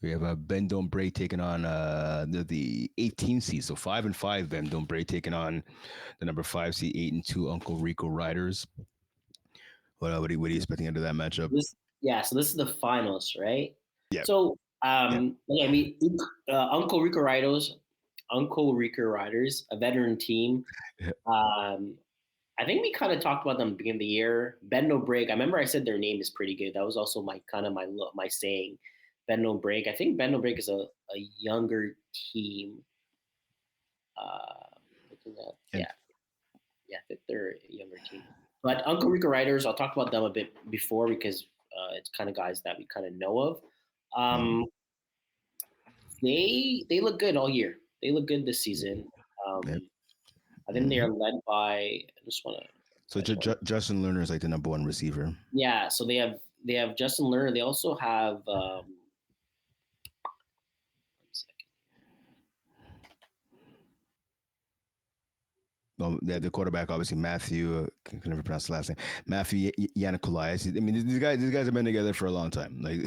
We have Ben Don't Break taking on the 18th seed. So 5-5, Ben Don't Break taking on the number 5 seed, 8-2 Uncle Rico Riders. What are you expecting out of that matchup? So this is the finals, right? Yeah. So Uncle Rico Riders, a veteran team. I think we kind of talked about them at the beginning of the year. Ben No Break. I remember I said their name is pretty good. That was also my saying. Ben No Break. I think Ben No Break is a younger team. They're a younger team. But Uncle Rico Riders, I'll talk about them a bit before because it's kind of guys that we kind of know of. They look good all year. They look good this season. I think they are led by. I just want to. So Justin Lerner is like the number one receiver. Yeah. So they have Justin Lerner. They also have. Well, the quarterback, obviously Matthew. I can never pronounce the last name. Matthew Yannikulais. I mean, these guys have been together for a long time. Like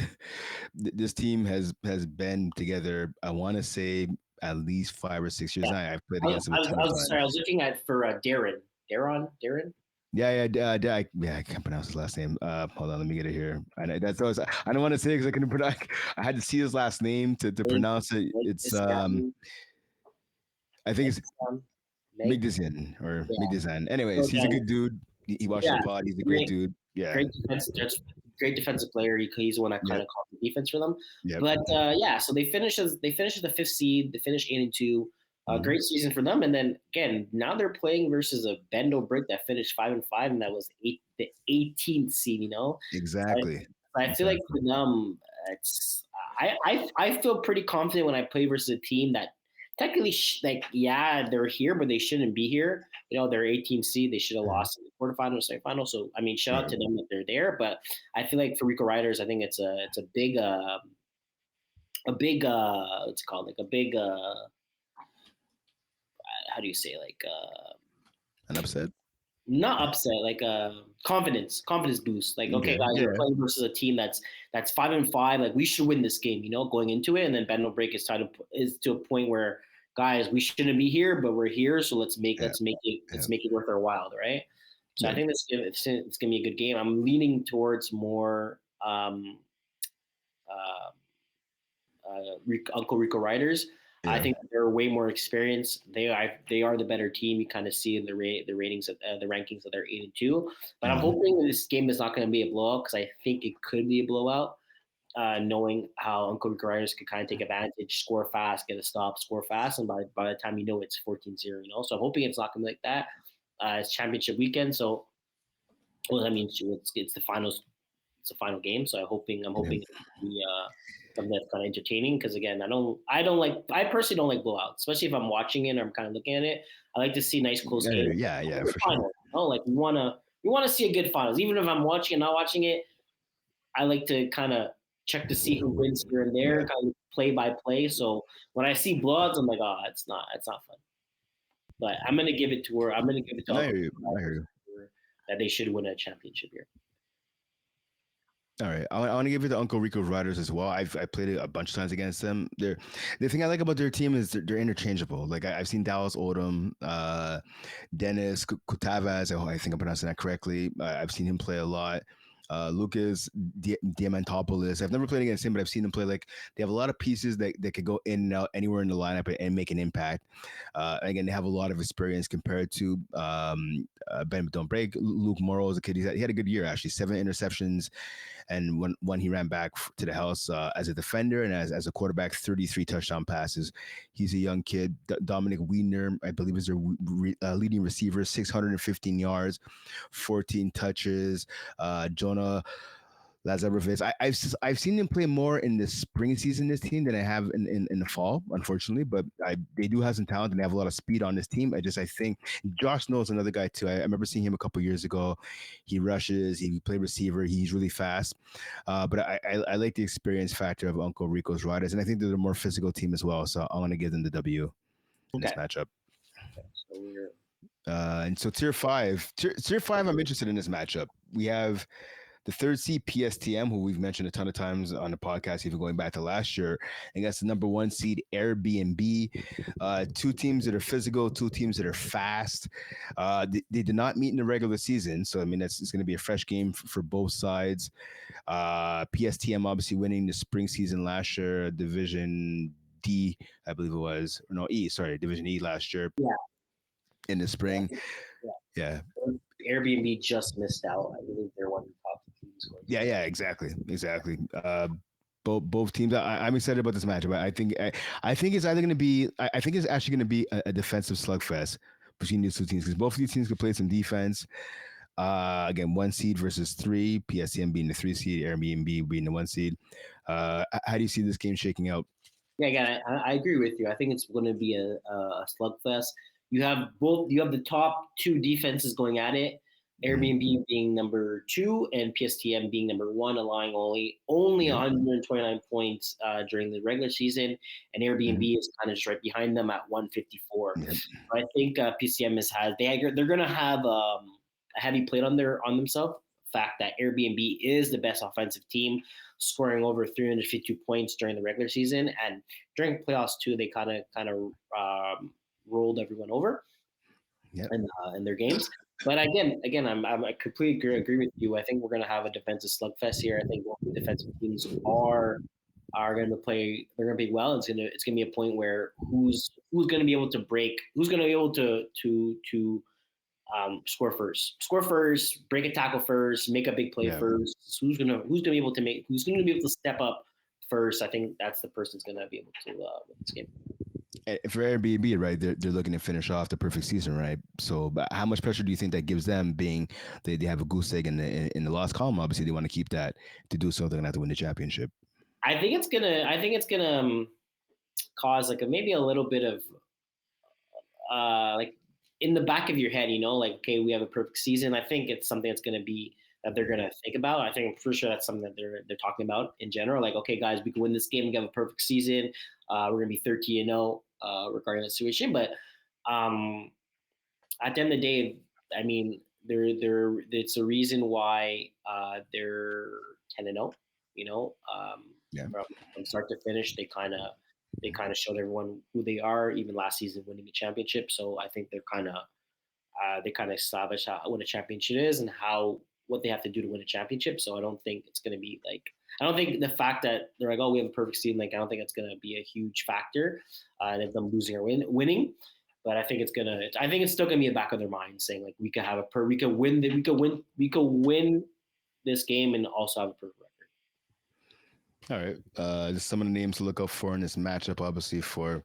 this team has been together. I want to say at least 5 or 6 years. I've played against them. I was looking at for Darren. Yeah, I can't pronounce his last name. Hold on, let me get it here. I don't want to say it because I couldn't pronounce. I had to see his last name to pronounce it. It's I think it's Migdisian or Migdisian. Anyways, he's a good dude. He watched the pod. He's a great dude. Yeah, great defensive player. He's the one I kind of called the defense for them. Yep. But so they finished as the 5th seed. They finished 8-2. Great season for them. And then again, now they're playing versus a Bendo Brick that finished 5-5, and that was the 18th seed. Exactly. I feel like for them, I feel pretty confident when I play versus a team that technically they're here, but they shouldn't be here. They're 18th seed. They should have lost in the quarterfinals, semifinals. So I mean, shout out to them that they're there. But I feel like for Rico Riders, I think it's a big what's it called? Like a big how do you say, like an upset? Not upset, like confidence boost. Like, okay, guys, we're playing versus a team that's 5-5. Like, we should win this game, going into it. And then Bend No Break is to a point where, guys, we shouldn't be here, but we're here, so let's make it worth our while, right? So I think it's gonna be a good game. I'm leaning towards more Uncle Rico Riders. Yeah. I think they're way more experienced. They are the better team. You kind of see in the ratings of the rankings that they're 8-2. But I'm hoping this game is not going to be a blowout because I think it could be a blowout. Knowing how Uncle Rico Riders could kind of take advantage, score fast, get a stop, score fast, and by the time you know it's 14-0, So I'm hoping it's not going to be like that. It's championship weekend, so that means it's the finals. It's the final game, so I'm hoping it'll be something that's kind of entertaining. Because again, I personally don't like blowouts, especially if I'm watching it or I'm kind of looking at it. I like to see nice close games. Yeah, for finals, sure. Like we want to see a good finals, even if I'm watching and not watching it. I like to kind of check to see who wins here and there, kind of play by play. So when I see blowouts, I'm like, oh, it's not fun. But I'm gonna give it to her. I'm gonna give it to her that they should win a championship here. All right, I want to give it to Uncle Rico Riders as well. I played it a bunch of times against them. The thing I like about their team is they're interchangeable. Like I've seen Dallas Odom, Dennis Kutavas. I think I'm pronouncing that correctly. I've seen him play a lot. Lucas Diamantopoulos. I've never played against him, but I've seen him play. Like they have a lot of pieces that could go in and out anywhere in the lineup and make an impact. Again, they have a lot of experience compared to Ben Don't Break. Luke Morrow is a kid. He had a good year actually. 7 interceptions, and when he ran back to the house as a defender and as a quarterback, 33 touchdown passes. He's a young kid. Dominic Wiener, I believe, is their leading receiver. 615 yards, 14 touches. Jonah Lazarevic. I've seen him play more in the spring season, this team, than I have in the fall, unfortunately. But they do have some talent and they have a lot of speed on this team. I think Josh Snow is another guy too. I remember seeing him a couple years ago. He rushes, he played receiver, he's really fast. But I like the experience factor of Uncle Rico's Riders, and I think they're a more physical team as well. So I want to give them the W in this matchup. Okay, so we're and so tier 5, I'm interested in this matchup. We have the 3rd seed PSTM, who we've mentioned a ton of times on the podcast, even going back to last year, and that's the number 1 seed Airbnb. 2 teams that are physical, 2 teams that are fast. They did not meet in the regular season, so I mean it's going to be a fresh game for both sides. PSTM obviously winning the spring season last year, Division D, I believe it was, no E, sorry, Division E last year. Yeah. In the spring. Yeah. Airbnb just missed out. I believe they're one of the top teams. Yeah, exactly. Both teams. I'm excited about this matchup. I think it's either going to be. I think it's actually going to be a defensive slugfest between these 2 teams because both of these teams could play some defense. Again, 1 seed versus 3. PSTM being the 3 seed, Airbnb being the 1 seed. How do you see this game shaking out? Yeah, again, I agree with you. I think it's going to be a slugfest. You have the top 2 defenses going at it. Airbnb being number 2 and PSTM being number 1, allowing only 129 points during the regular season, and Airbnb is kind of just right behind them at 154. So I think PSTM they're going to have a heavy plate on themselves. Fact that Airbnb is the best offensive team, scoring over 352 points during the regular season, and during playoffs too, they kind of rolled everyone over in their games. But again, I completely agree with you. I think we're going to have a defensive slugfest here. I think both the defensive teams are going to play. They're going to be well. It's going to be a point where who's going to be able to break, who's going to be able to score first, break a tackle first, make a big play first. Who's going to be able to step up first? I think that's the person's going to be able to win this game. For Airbnb, right, they're looking to finish off the perfect season, right? So, but how much pressure do you think that gives them, being they have a goose egg in the lost column? Obviously, they want to keep that to do so. They're gonna have to win the championship. I think it's gonna cause maybe a little bit of in the back of your head, okay, we have a perfect season. I think it's something that's gonna be that they're gonna think about. I think for sure that's something that they're talking about in general. Like, okay, guys, we can win this game. We have a perfect season. We're gonna be 13-0 regarding the situation. But at the end of the day, I mean, it's a reason why they're 10-0. From start to finish, they kind of showed everyone who they are. Even last season, winning a championship. So I think they kind of established what a championship is and how what they have to do to win a championship. So I don't think it's going to be like, I don't think the fact that they're like, oh, we have a perfect season, like I don't think it's going to be a huge factor in them losing or winning. But I think it's still gonna be in the back of their mind, saying like we could win this game and also have a perfect record. All right. Just some of the names to look out for in this matchup, obviously for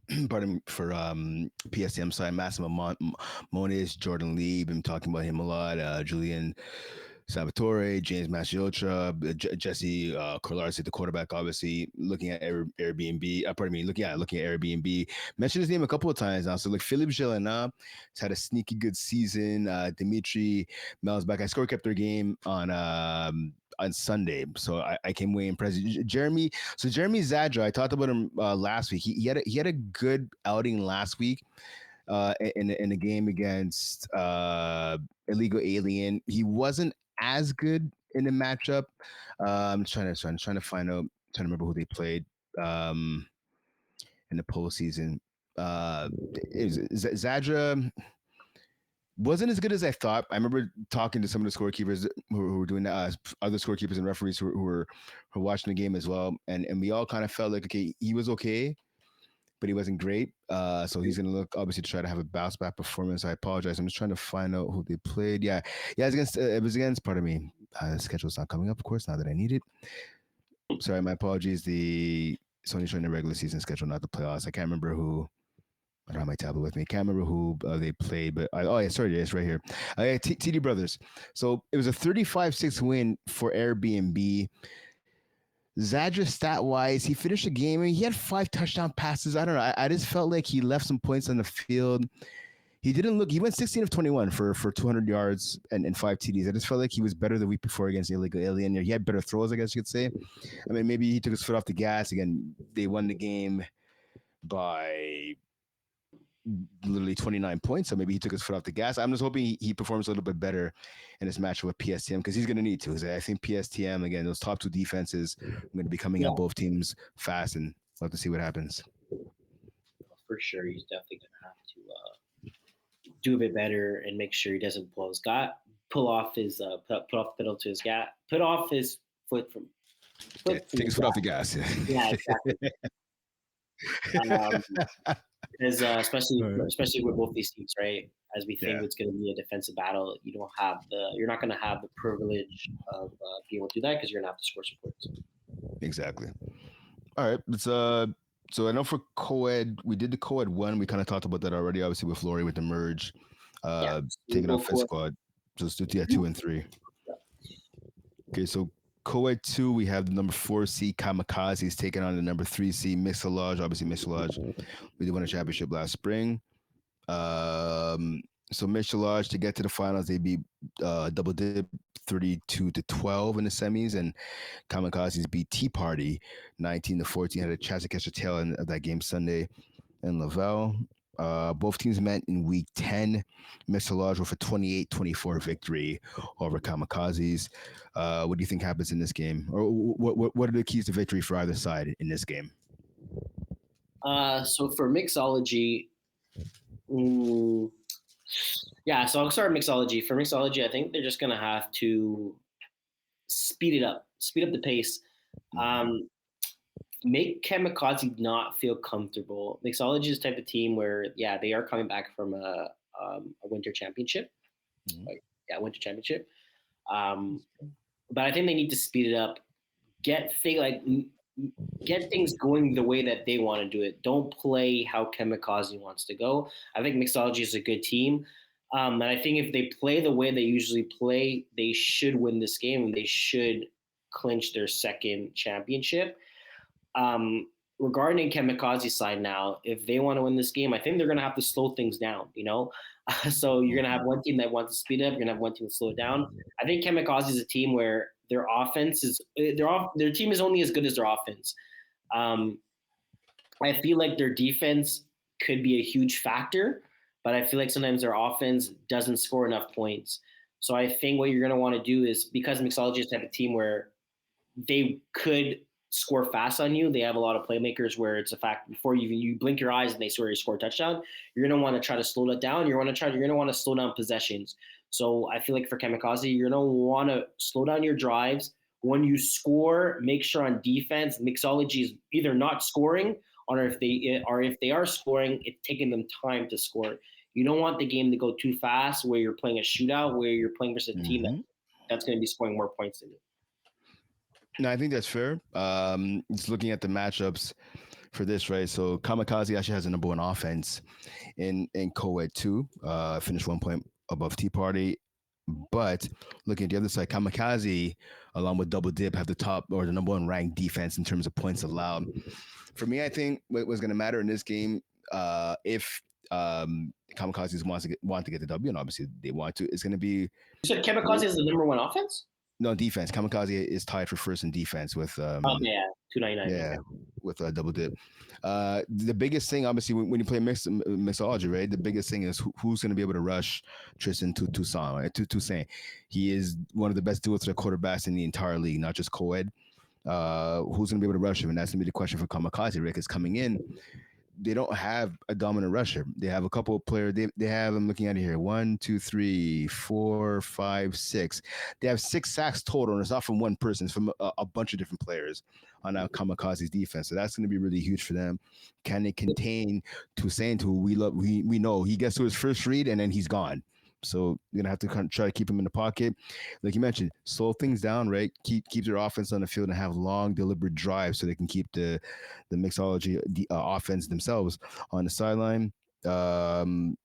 PSTM side, Massimo Moniz, Jordan Lee, been talking about him a lot. Julian Salvatore, James Mastriotra, Jesse Kolarski, the quarterback, obviously looking at Airbnb. Looking at Airbnb. Mentioned his name a couple of times now. So like Philippe Gelena has had a sneaky good season. Dimitri Mel's back. I score kept their game on Sunday, so I came away impressed. Jeremy Zadra, I talked about him last week. He had a good outing last week. In a game against Illegal Alien, he wasn't as good in the matchup. I'm trying to find out, trying to remember who they played in the postseason. Zadra wasn't as good as I thought. I remember talking to some of the scorekeepers who were doing that, other scorekeepers and referees who were watching the game as well, and we all kind of felt like, okay, he was okay, but he wasn't great. So he's going to look, obviously, to try to have a bounce back performance. I apologize. I'm just trying to find out who they played. Yeah, it was against, pardon me. The schedule's not coming up, of course, now that I need it. Sorry, my apologies. It's only showing the regular season schedule, not the playoffs. I can't remember who. I don't have my tablet with me. Can't remember who they played, but sorry, it's right here. TD Brothers. So it was a 35-6 win for Airbnb. Zadra stat-wise, he finished the game. He had 5 touchdown passes. I don't know. I just felt like he left some points on the field. He didn't look. He went 16 of 21 for 200 yards and 5 TDs. I just felt like he was better the week before against Illegal Alien. He had better throws, I guess you could say. I mean, maybe he took his foot off the gas. Again, they won the game by literally 29 points, so maybe he took his foot off the gas. I'm just hoping he performs a little bit better in this matchup with PSTM, because he's going to need to. I think PSTM, again, those top 2 defenses are going to be coming at both teams fast, and we'll have to see what happens. For sure, he's definitely going to have to do a bit better and make sure he doesn't pull off his foot from. Take his foot off the gas. Yeah, exactly. Especially with both these teams, right? As we think it's going to be a defensive battle, you're not going to have the privilege of being able to do that, because you're going to have to score some points. Exactly. All right. So I know for co-ed, we did the co-ed 1. We kind of talked about that already, obviously with Lory with the merge, taking off his squad. So let's do 2 and 3. Yeah. Okay, so co-ed 2, we have the number 4 seed Kamikaze. He's taking on the number 3 seed Mixolage. Obviously, Mixolage, we did win a championship last spring. So Mixolage, to get to the finals, they beat Double Dip 32-12 in the semis, and Kamikazes beat Tea Party 19-14. Had a chance to catch the tail end of that game Sunday in Laval. Both teams met in week 10. Mixolage with a 28-24 victory over Kamikazes. What do you think happens in this game? Or what are the keys to victory for either side in this game? So for Mixology, so I'll start with Mixology. For Mixology, I think they're just going to have to speed up the pace. Make Kamikaze not feel comfortable. Mixology is the type of team where, they are coming back from a winter championship. Mm-hmm. Winter championship. But I think they need to speed it up. Get things going the way that they want to do it. Don't play how Kamikaze wants to go. I think Mixology is a good team. And I think if they play the way they usually play, they should win this game and they should clinch their second championship. Regarding Kamikaze's side now, if they want to win this game, I think they're going to have to slow things down, So you're going to have one team that wants to speed up. You're going to have one team to slow it down. I think Kamikaze is a team where their offense their team is only as good as their offense. I feel like their defense could be a huge factor, but I feel like sometimes their offense doesn't score enough points. So I think what you're going to want to do is, because Mixology is the type of team where they could score fast on you, they have a lot of playmakers where it's a fact before you blink your eyes and they score a touchdown, you're going to want to try to slow that down. You're going to want to slow down possessions. So I feel like for Kamikaze, you're going to want to slow down your drives. When you score, make sure on defense, mixology is either not scoring, or if they are scoring, it's taking them time to score. You don't want the game to go too fast where you're playing a shootout, where you're playing versus a team that's going to be scoring more points than you. No, I think that's fair. Just looking at the matchups for this, right? So Kamikaze actually has a number one offense in co-ed 2, finished 1 point above Tea Party. But looking at the other side, Kamikaze, along with Double Dip, have the top or the number one ranked defense in terms of points allowed. For me, I think what was going to matter in this game, if Kamikaze want to get the W, and obviously they want to, it's going to be. You said Kamikaze is the number one offense? No, defense. Kamikaze is tied for first in defense with. Yeah, 299. Yeah, with Double Dip. The biggest thing, obviously, when you play mixology, right? The biggest thing is who's going to be able to rush Tristan to Toussaint. Right? Toussaint, he is one of the best dual threat quarterbacks in the entire league, not just co-ed. Who's going to be able to rush him? And that's going to be the question for Kamikaze, right? Because coming in, they don't have a dominant rusher. They have a couple of players. They have, I'm looking at it here, 1, 2, 3, 4, 5, 6. They have 6 sacks total, and it's not from one person. It's from a bunch of different players on Kamikaze's defense. So that's going to be really huge for them. Can they contain Toussaint, who we know he gets to his first read and then he's gone. So you're gonna have to try to keep him in the pocket, like you mentioned. Slow things down, right? Keep their offense on the field and have long, deliberate drives so they can keep the mixology offense themselves on the sideline. I'm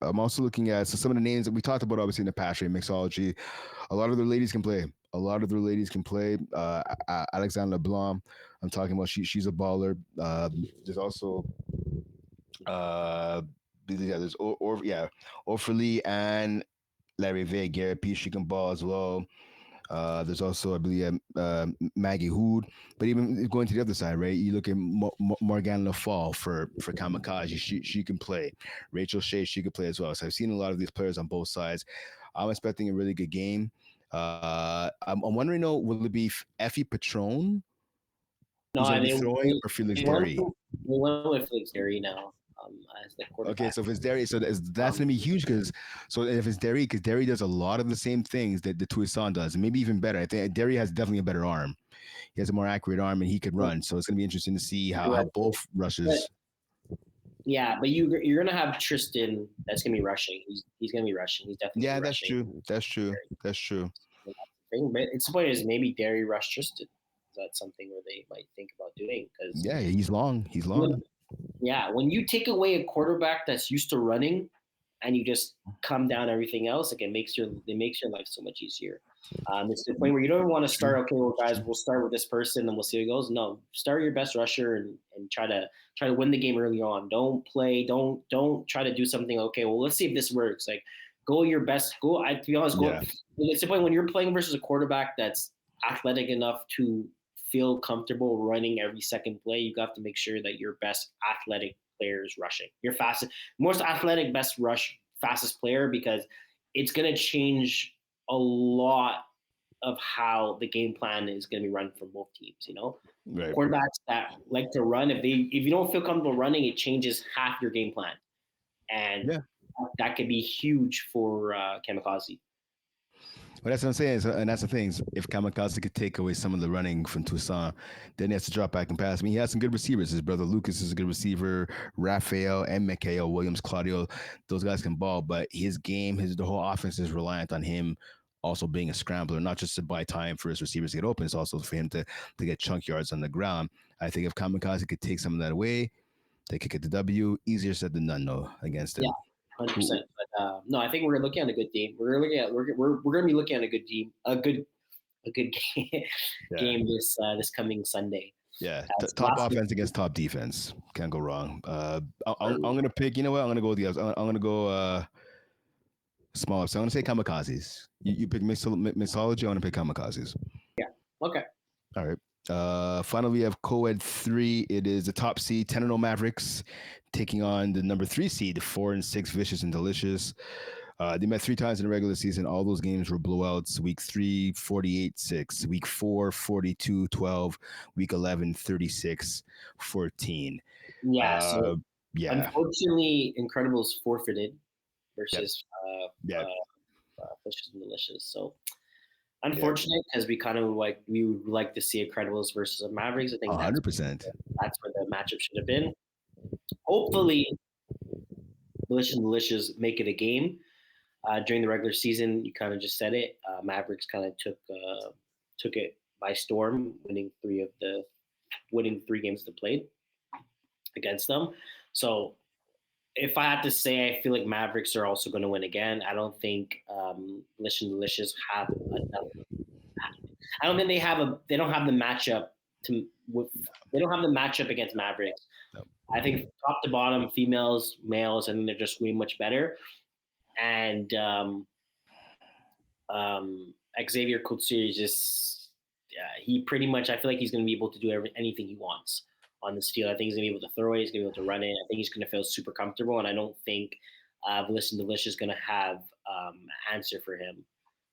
also looking at some of the names that we talked about, obviously in the past, right? Mixology. A lot of their ladies can play. Alexandre LeBlanc. I'm talking about. She's a baller. There's also. There's Orphalie and Larry Vay, Garrett P. She can ball as well. There's also, I believe, Maggie Hood. But even going to the other side, right? You look at Morgane Lafall for Kamikaze. She can play. Rachel Shea, she could play as well. So I've seen a lot of these players on both sides. I'm expecting a really good game. I'm wondering, though, will it be Effie Patron? No, I mean, throwing or Felix Derry? We went with Felix Derry now. As the quarterback. Okay, so if it's Derry, so that's going to be huge because if it's Derry, because Derry does a lot of the same things that the Toussaint does, and maybe even better. I think Derry has definitely a better arm. He has a more accurate arm, and he could run. So it's going to be interesting to see how both rushes. Yeah, but you're going to have Tristan that's going to be rushing. He's going to be rushing. He's definitely rushing. That's true. But it's the point is maybe Derry rush Tristan. Is that something where they might think about doing? Because he's long. Yeah, when you take away a quarterback that's used to running, and you just come down everything else, like it makes your life so much easier. It's the point where you don't want to start. Okay, well, guys, we'll start with this person, and we'll see how it goes. No, start your best rusher and try to win the game early on. Don't try to do something. Okay, well, let's see if this works. Like, go your best. To be honest, It's the point when you're playing versus a quarterback that's athletic enough to feel comfortable running every second play, you have to make sure that your best athletic player is rushing. Your most athletic, best rush, fastest player, because it's going to change a lot of how the game plan is going to be run for both teams. Right. Quarterbacks that like to run, if you don't feel comfortable running, it changes half your game plan, and that could be huge for Kamikaze. But that's what I'm saying. And that's the thing. If Kamikaze could take away some of the running from Toussaint, then he has to drop back and pass. I mean, he has some good receivers. His brother Lucas is a good receiver. Raphael and Mikhail Williams, Claudio, those guys can ball. But his game, the whole offense is reliant on him also being a scrambler, not just to buy time for his receivers to get open. It's also for him to get chunk yards on the ground. I think if Kamikaze could take some of that away, they could get the W. Easier said than done, though, against him. Yeah. 100%. But no, I think we're looking at a good team. We're going to be looking at a good team, a good game this coming Sunday. Yeah, top offense against top defense. Can't go wrong. I'm going to pick. You know what? I'm going to go with the. I'm going to go small. So I'm going to say Kamikazes. You pick mixology. I'm going to pick Kamikazes. Yeah. Okay. All right. Finally, we have co-ed 3. It is the top seed 10-0 Mavericks taking on the number 3 seed 4-6 Vicious and Delicious. They met 3 times in the regular season. All those games were blowouts. Week 3, 48-6. Week 4, 42-12. Week 11, 36-14. Yeah. Unfortunately, Incredibles forfeited versus Fishes and Delicious. So unfortunate because we would like to see a Credibles versus a Mavericks. I think 100%. that's where the matchup should have been. Hopefully, Delicious make it a game. During the regular season, you kind of just said it. Mavericks kind of took it by storm, winning three games they played against them. So if I had to say, I feel like Mavericks are also going to win again. I don't think Delicious have enough. I don't think they don't have the matchup they don't have the matchup against Mavericks. No. I think top to bottom, females, males, and they're just way much better. And Xavier Coetzee is just he pretty much. I feel like he's going to be able to do anything he wants on this field. I think he's going to be able to throw it. He's going to be able to run it. I think he's going to feel super comfortable, and I don't think Delicious is going to have an answer for him.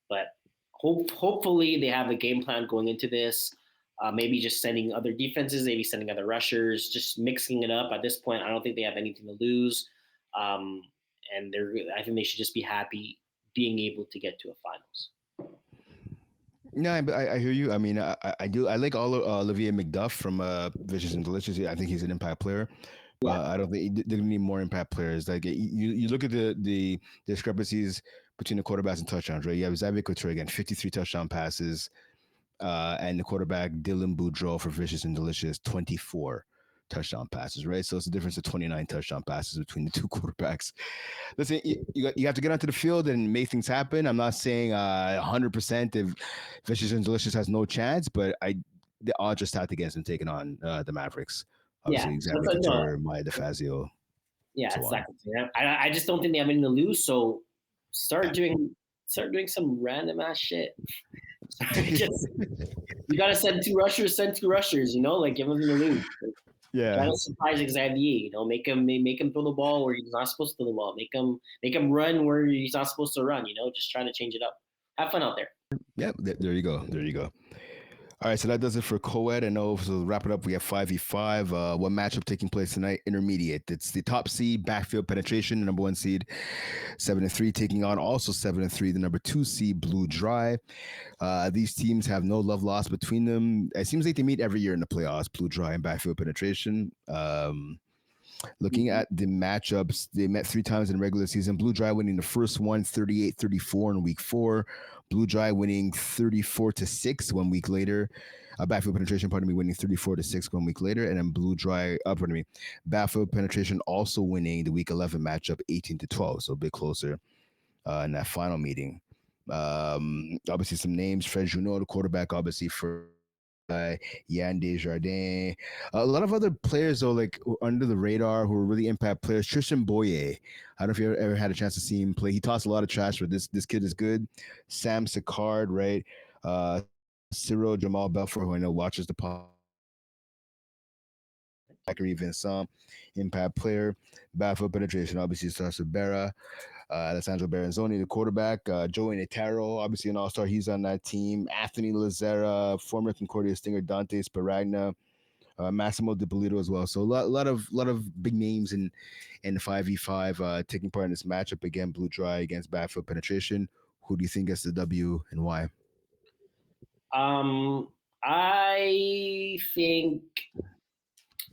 But hopefully they have a game plan going into this. Maybe just sending other defenses, maybe sending other rushers, just mixing it up. At this point, I don't think they have anything to lose. And I think they should just be happy being able to get to a finals. No, I hear you. I mean, I do. I like Olivier McDuff from Vicious and Delicious. I think he's an impact player. Yeah. I don't think they need more impact players. Like you look at the discrepancies between the quarterbacks and touchdowns, right? You have Xavier Coetzee again, 53 touchdown passes, and the quarterback Dylan Boudreau for Vicious and Delicious, 24 touchdown passes, right? So it's a difference of 29 touchdown passes between the two quarterbacks. Listen, you have to get onto the field and make things happen. I'm not saying 100% if Vicious and Delicious has no chance, but the odds just have to get them taking on the Mavericks. Obviously, Xavier Couture, Maya DeFazio. Yeah, so exactly. I just don't think they have anything to lose. So start doing some random ass shit. You gotta send two rushers. You know, like give them to lose. Yeah. Try to surprise Xavier. You know, make him throw the ball where he's not supposed to throw the ball. Make him run where he's not supposed to run. You know, just try to change it up. Have fun out there. Yep. There you go. All right, so that does it for co-ed. I know, so to wrap it up, we have 5v5. One matchup taking place tonight, intermediate. It's the top seed, backfield penetration, the number 1 seed, 7-3, taking on also 7-3, the number 2 seed, Blue Dry. These teams have no love lost between them. It seems like they meet every year in the playoffs, Blue Dry and backfield penetration. Looking at the matchups, they met 3 times in the regular season. Blue Dry winning the first one, 38-34 in week 4. Blue Dry winning 34-6 1 week later. Backfield penetration, winning 34-6 1 week later. And then Blue Dry, backfield penetration also winning the week 11 matchup 18-12. So a bit closer in that final meeting. Obviously some names. Fred Junot, the quarterback, obviously for Yann Desjardins. A lot of other players though, like under the radar, who are really impact players. Tristan Boyer. I don't know if you ever had a chance to see him play. He talks a lot of trash, but this kid is good. Sam Sicard, right? Cyril Jamal Belfort, who I know watches the podcast. Vincent, impact player. Backfield penetration, obviously Sasha Berra. Alessandro Beranzoni, the quarterback. Joey Nataro, obviously an all-star. He's on that team. Anthony Lazera, former Concordia Stinger, Dante Sparagna, Massimo DiPolito as well. So a lot of big names in the 5v5 taking part in this matchup. Again, Blue Dry against backfield penetration. Who do you think gets the W and why? I think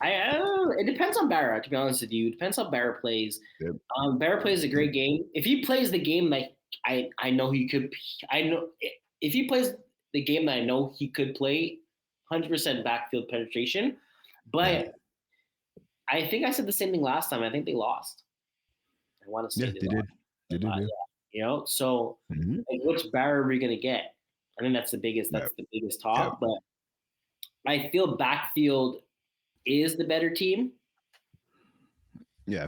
it depends on Barra, to be honest with you. It depends how Barra plays. Yep. Barra plays a great game. If he plays the game like I know he could, if he plays the game that I know he could play, 100% backfield penetration. But I think I said the same thing last time. I think they lost. I want to say they did. They did. Yeah. You know, so like, which Barra are we gonna get? I think that's the biggest. That's the biggest talk. But I feel backfield is the better team. Yeah.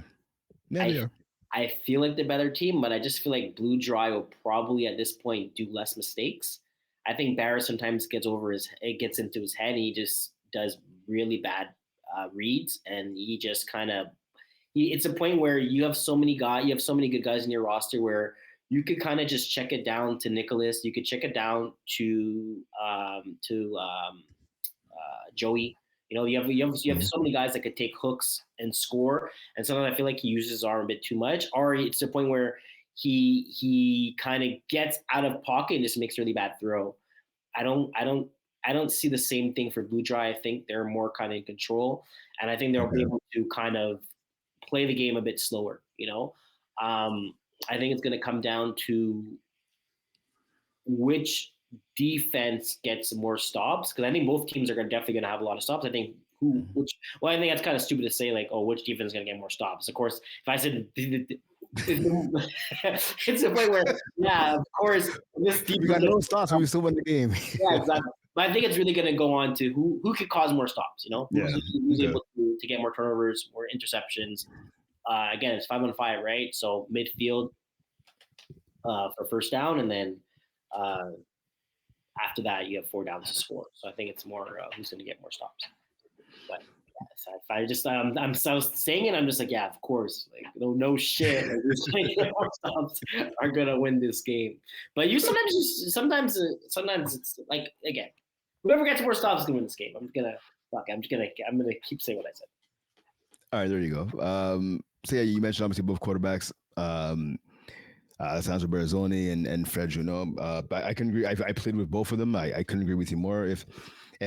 They are. I feel like the better team, but I just feel like Blue Dry will probably at this point do less mistakes. I think Barra sometimes gets into his head and he just does really bad reads, and he just it's a point where you have so many good guys in your roster where you could kind of just check it down to Nicholas. You could check it down to Joey. You know, you have so many guys that could take hooks and score, and sometimes I feel like he uses his arm a bit too much, or it's a point where he kind of gets out of pocket and just makes a really bad throw. I don't see the same thing for Blue Dry. I think they're more kind of in control, and I think they'll be able to kind of play the game a bit slower. I think it's going to come down to which defense gets more stops, because I think both teams are definitely going to have a lot of stops. I think I think that's kind of stupid to say, like, oh, which defense is going to get more stops. Of course, if I said it's a point where, yeah, of course, this defense we got no stops, but we still win the game. Yeah, exactly. But I think it's really going to go on to who could cause more stops. Who's able to get more turnovers, more interceptions. Again, it's 5-on-5, right? So midfield for first down, and then after that, you have 4 downs to score. So I think it's more who's going to get more stops. But yeah, if I just I was saying it, I'm just like, yeah, of course, like no shit, like, who's going to get more stops are going to win this game. But sometimes it's like, again, whoever gets more stops is going to win this game. I'm gonna keep saying what I said. All right, there you go. So yeah, you mentioned obviously both quarterbacks. Alessandro Berrezzoni and Fred Junot. But I can agree. I played with both of them. I couldn't agree with you more. If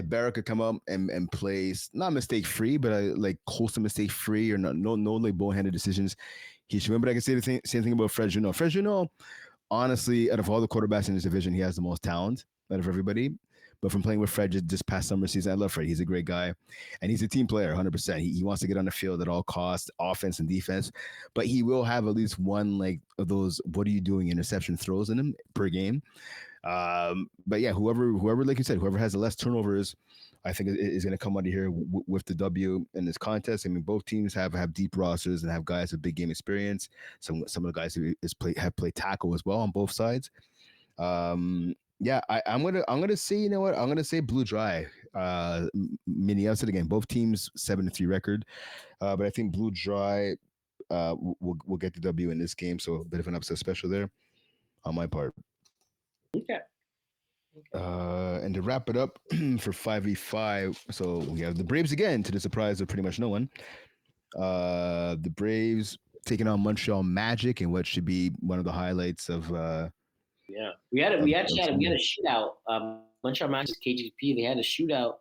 Barrett could come up and play not mistake free, but like close to mistake free, or no like boneheaded decisions, he should win. But I can say the same thing about Fred Junot. Fred Junot, honestly, out of all the quarterbacks in this division, he has the most talent out of everybody. But from playing with Fred just past summer season, I love Fred. He's a great guy, and he's a team player, 100%. He wants to get on the field at all costs, offense and defense. But he will have at least one like of those "what are you doing" interception throws in him per game. But yeah, whoever, like you said, whoever has the less turnovers, I think is going to come out of here with the W in this contest. I mean, both teams have deep rosters and have guys with big game experience. Some of the guys who have played tackle as well on both sides. Yeah, I'm gonna say, you know what? I'm gonna say Blue Dry. Mini upset again. Both teams 7-3 record, but I think Blue Dry will get the W in this game. So a bit of an upset special there on my part. Okay. And to wrap it up for 5v5, so we have the Braves again, to the surprise of pretty much no one. The Braves taking on Montreal Magic in what should be one of the highlights of. Yeah, we had a shootout. Montreal Magic KGP. They had a shootout.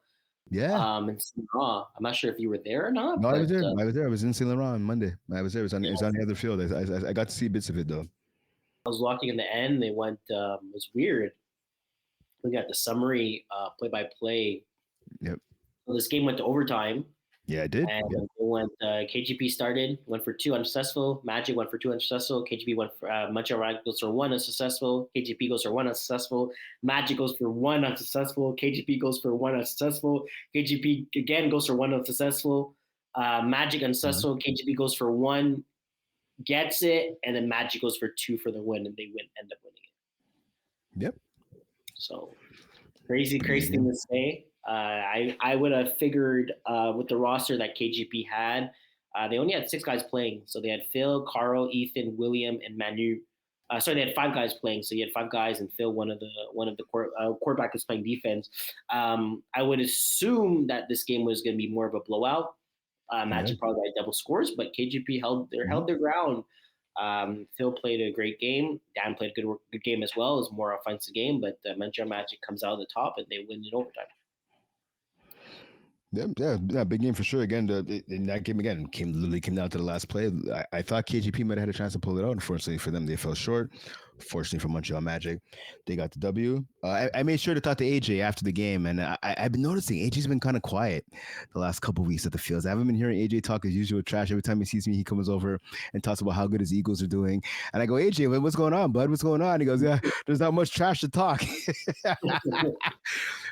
Yeah. In Saint Laurent. I'm not sure if you were there or not. No, I was there. I was in Saint Laurent on Monday. I was there. It was on the other field. I got to see bits of it though. I was walking in the end. They went. It was weird. We got the summary, play-by-play. Yep. So this game went to overtime. Yeah, it did. And it went. KGP started, went for 2 unsuccessful. Magic went for 2 unsuccessful. KGP went for Montreal goes for 1 unsuccessful. KGP goes for 1 unsuccessful. Magic goes for 1 unsuccessful. KGP goes for 1 unsuccessful. KGP again goes for 1 unsuccessful. Magic unsuccessful. Mm-hmm. KGP goes for 1, gets it, and then Magic goes for 2 for the win, and they end up winning it. Yep. So crazy thing to say. I would have figured with the roster that KGP had, they only had 6 guys playing. So they had Phil, Carl, Ethan, William, and Manu. They had 5 guys playing. So you had 5 guys, and Phil, one of the quarterback is playing defense. I would assume that this game was going to be more of a blowout. Magic probably got double scores, but KGP held their ground. Phil played a great game. Dan played a good game as well. It was a more offensive game, but Montreal Magic comes out of the top and they win in overtime. Yeah, big game for sure. Again, in that game again came down to the last play. I thought KGP might have had a chance to pull it out. Unfortunately for them, they fell short. Fortunately for Montreal Magic, they got the W. I made sure to talk to AJ after the game, and I've been noticing AJ's been kind of quiet the last couple of weeks at the fields. I haven't been hearing AJ talk his usual trash. Every time he sees me, he comes over and talks about how good his Eagles are doing. And I go, AJ, what's going on, bud? What's going on? He goes, yeah, there's not much trash to talk.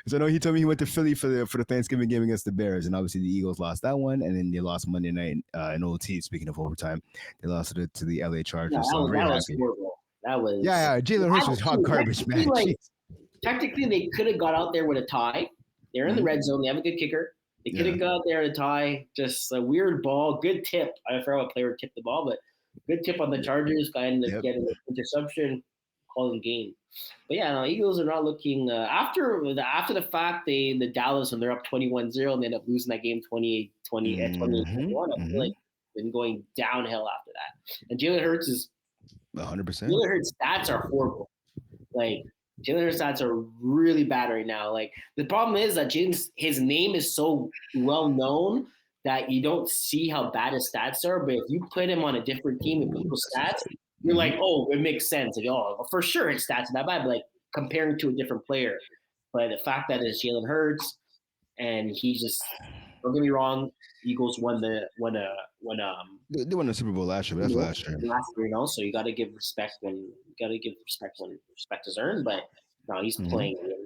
So no, he told me he went to Philly for the Thanksgiving game against the Bears, and obviously the Eagles lost that one, and then they lost Monday night in OT. Speaking of overtime, they lost it to the LA Chargers. Yeah, so that was horrible. That was Jalen Hurts was hot garbage, man. Technically, they could have got out there with a tie. They're in the red zone. They have a good kicker. They could have got out there with a tie. Just a weird ball. Good tip. I forgot what player tipped the ball, but good tip on the Chargers. Guy ended up getting an interception, calling game. But yeah, no, Eagles are not looking after the fact. The Dallas, when they're up 21-0 and they end up losing that game 28-21. I feel like been going downhill after that. And Jalen Hurts is 100%. Jalen Hurts' stats are horrible. Like, Jalen Hurts' stats are really bad right now. Like, the problem is that his name is so well known that you don't see how bad his stats are. But if you put him on a different team and people's stats, you're like, oh, it makes sense. Like, oh, for sure his stats are that bad. But like comparing to a different player. But the fact that it's Jalen Hurts and he just, don't get me wrong, Eagles won they won the Super Bowl last year, but that's last year. So you got to give respect when respect is earned. But no, he's playing really bad.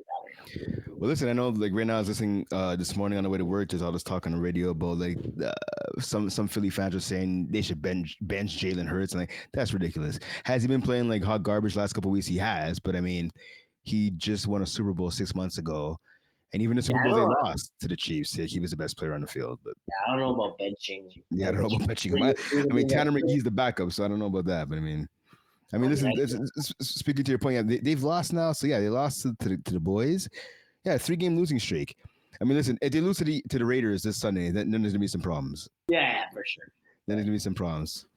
Well, listen, I know like right now I was listening this morning on the way to work. There's all this talk on the radio about like some Philly fans are saying they should bench Jalen Hurts, and like that's ridiculous. Has he been playing like hot garbage last couple of weeks? He has, but I mean, he just won a Super Bowl 6 months ago. And even the Super Bowl they lost to the Chiefs, he was the best player on the field. But I don't know about benching. Yeah, I don't know about benching him. I mean, Tanner McGee's the backup, so I don't know about that. But I mean, listen. Speaking to your point, they've lost now. So yeah, they lost to the boys. Yeah, 3-game losing streak. I mean, listen, if they lose to the Raiders this Sunday, then there's gonna be some problems. Yeah, for sure. Then there's gonna be some problems.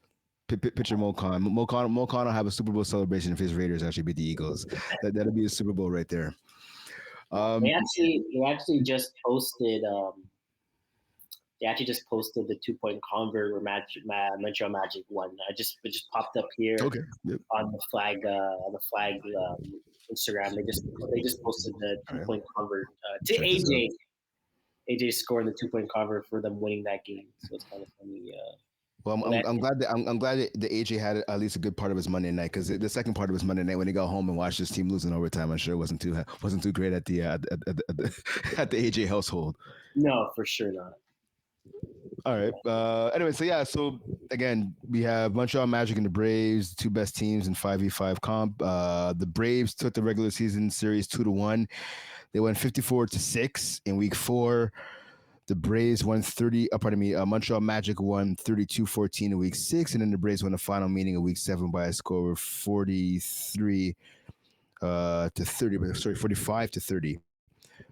Picture Mo Khan. Mo Khan will have a Super Bowl celebration if his Raiders actually beat the Eagles. That'll be a Super Bowl right there. They actually just posted. They actually just posted the 2-point convert where Montreal Magic won. It just popped up here on the flag Instagram. They just posted the 2-point convert to AJ. AJ scoring the 2-point convert for them winning that game. So it's kind of funny. Well, I'm glad that the AJ had at least a good part of his Monday night, because the second part of his Monday night when he got home and watched his team lose in overtime, I'm sure it wasn't too great at the AJ household. No, for sure not. All right. Anyway, so again, we have Montreal Magic and the Braves, two best teams in 5v5 comp. The Braves took the regular season series 2-1. They went 54-6 in week 4. The Braves won Montreal Magic won 32-14 in week 6, and then the Braves won the final meeting of week 7 by a score of 45-30,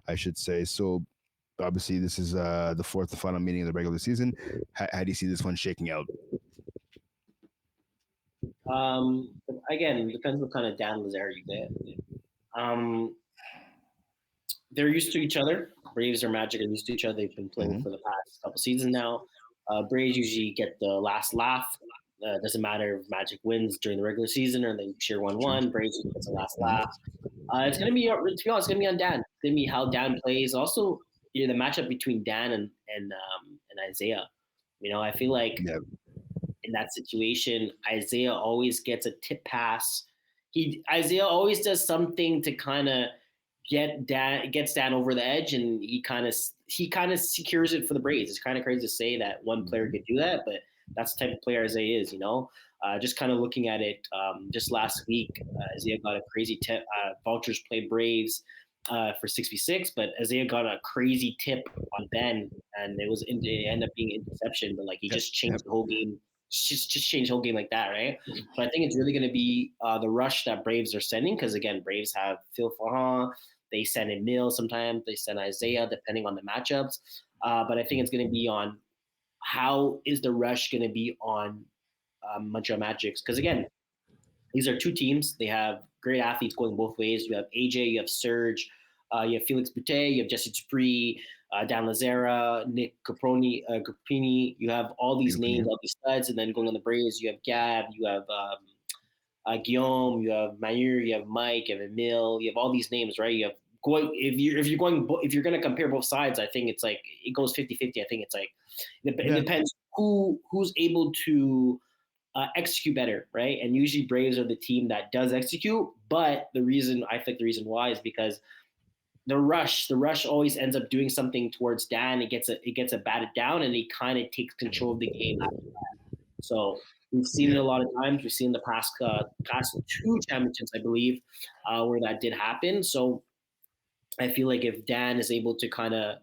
I should say. So obviously this is the fourth and final meeting of the regular season. How do you see this one shaking out? Again, it depends what kind of Dan Lazare you get. They're used to each other. Braves or Magic are used to each other. They've been playing for the past couple seasons now. Braves usually get the last laugh. Doesn't matter if Magic wins during the regular season or they share 1-1. Braves gets the last laugh. It's gonna be, to be honest, it's gonna be on Dan. It's gonna be how Dan plays. Also, the matchup between Dan and Isaiah. I feel like in that situation, Isaiah always gets a tip pass. Isaiah always does something to kind of gets Dan over the edge, and he kind of secures it for the Braves. It's kind of crazy to say that one player could do that, but that's the type of player Isaiah is. Just kind of looking at it, just last week, Isaiah got a crazy tip. Vultures played Braves for 6v6, but Isaiah got a crazy tip on Ben, and it ended up being an interception. But like he just changed the whole game. Just change the whole game like that, right? But I think it's really going to be the rush that Braves are sending, because again, Braves have Phil Farhan. They send in Mills sometimes. They send Isaiah, depending on the matchups. But I think it's going to be on how is the rush going to be on Montreal Magics, because again, these are two teams. They have great athletes going both ways. You have AJ, you have Serge, you have Felix Boutet, you have Jesse Dupree, Dan Lazara, Nick Caprini. You have all these names, all these studs, and then going on the Braves, you have Gab, you have Guillaume, you have Mayer, you have Mike, you have Emile, you have all these names, right? You have if you're going to compare both sides, I think it's like it goes 50-50. I think it's like it depends who's able to execute better, right? And usually Braves are the team that does execute, but the reason why is because the rush always ends up doing something towards Dan. It gets it batted down, and he kind of takes control of the game after that. So we've seen it a lot of times. We've seen the past 2 championships, I believe, where that did happen. So I feel like if Dan is able to kind of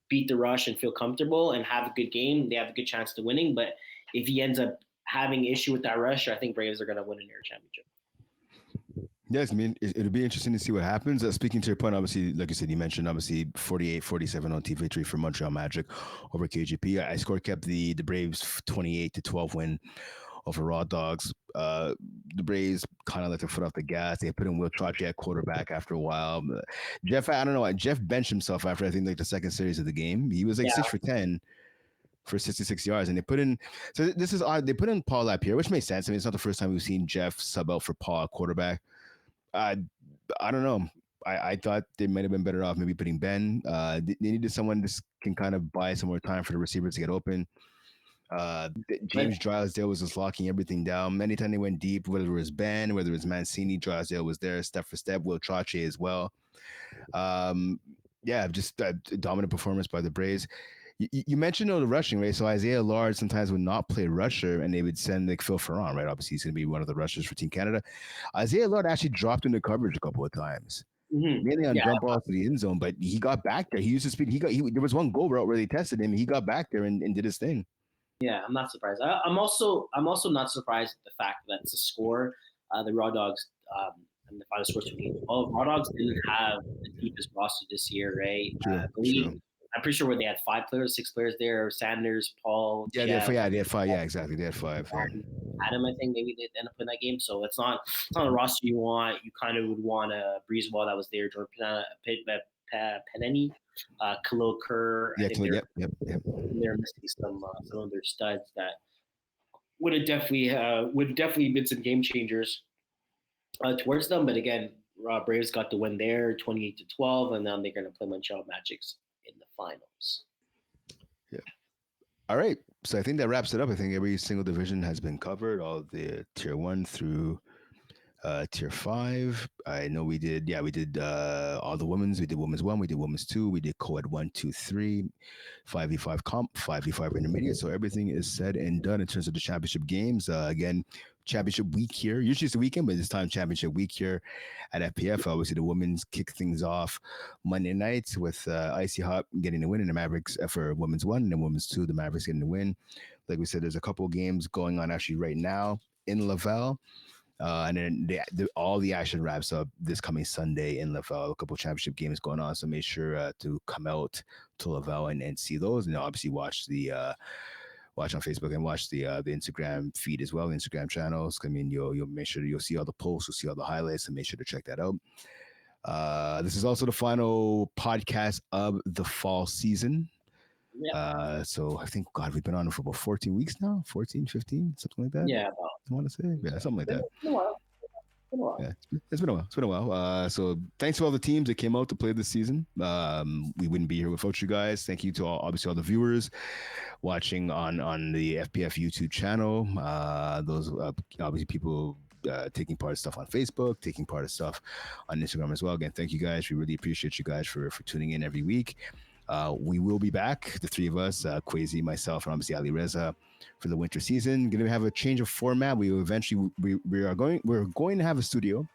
beat the rush and feel comfortable and have a good game, they have a good chance to winning. But if he ends up having issue with that rush, I think Braves are going to win an air championship. Yes, I mean, it'll be interesting to see what happens. Speaking to your point, obviously, like you said, you mentioned, obviously, 48-47 OT victory for Montreal Magic over KGP. I score kept the Braves 28-12 win over Raw Dogs. The Braves kind of let their foot off the gas. They put in Will Trotty at quarterback after a while. Jeff, I don't know. Jeff benched himself after I think like the second series of the game. He was like 6 for 10 for 66 yards, and they put in. So this is odd. They put in Paul Lapierre, which makes sense. I mean, it's not the first time we've seen Jeff sub out for Paul at quarterback. I don't know. I thought they might have been better off maybe putting Ben. They needed someone that can kind of buy some more time for the receivers to get open. James Drysdale was just locking everything down. Anytime they went deep, whether it was Ben, whether it was Mancini, Drysdale was there step for step. Will Trotty as well. Just a dominant performance by the Braves. You mentioned the rushing, right? So Isaiah Lard sometimes would not play rusher, and they would send like Phil Ferron, right? Obviously, he's going to be one of the rushers for Team Canada. Isaiah Lard actually dropped into coverage a couple of times, mainly on jump balls to the end zone, but he got back there. He used to speed. There was one goal route where they tested him. He got back there and did his thing. Yeah, I'm not surprised. I'm also not surprised at the fact that it's a score. The Raw Dogs and the final score 28-12. Raw Dogs didn't have the deepest roster this year, right? True. I'm pretty sure they had 6 players there. Sanders, Paul. Yeah, Jeff, they had 5. Yeah, exactly. They had 5. Adam, I think maybe they end up in that game. So it's not a roster you want. You kind of would want a Breezeball that was there, Jordan Peneni, Khalil Kerr. Yeah, They're missing some of their studs that would definitely been some game changers towards them. But again, Braves got the win there, 28-12, and now they're going to play Montreal Magics in the finals. Yeah. All right. So I think that wraps it up. I think every single division has been covered, all the tier 1 through tier 5. I know we did all the women's. We did women's 1, we did women's 2, we did co-ed 1, 2, 3, 5v5 comp, 5v5 intermediate. So everything is said and done in terms of the championship games. Again, championship week here. Usually it's the weekend, but this time championship week here at FPF. Obviously the women's kick things off Monday nights with Icy Hot getting the win, and the Mavericks for women's 1, and then women's 2, the Mavericks getting the win. Like we said, there's a couple of games going on actually right now in Laval. And then all the action wraps up this coming Sunday in Laval. A couple of championship games going on, so make sure to come out to Laval and see those, and obviously watch on Facebook and watch the Instagram feed as well, the Instagram channels. I mean, you'll make sure you'll see all the posts, you'll see all the highlights, and make sure to check that out. This is also the final podcast of the fall season. Yeah. So I think, God, we've been on for about 14 weeks now, 14, 15, something like that. Yeah. I want to say, something like that. It's been a while. Yeah, it's been a while. So thanks to all the teams that came out to play this season. We wouldn't be here without you guys. Thank you to all the viewers watching on the FPF YouTube channel. Those obviously people taking part of stuff on Facebook, taking part of stuff on Instagram as well. Again, thank you guys. We really appreciate you guys for tuning in every week. We will be back, the 3 of us, Quaysie, myself, and obviously Ali Reza, for the winter season. Going to have a change of format. We will eventually we're going to have a studio.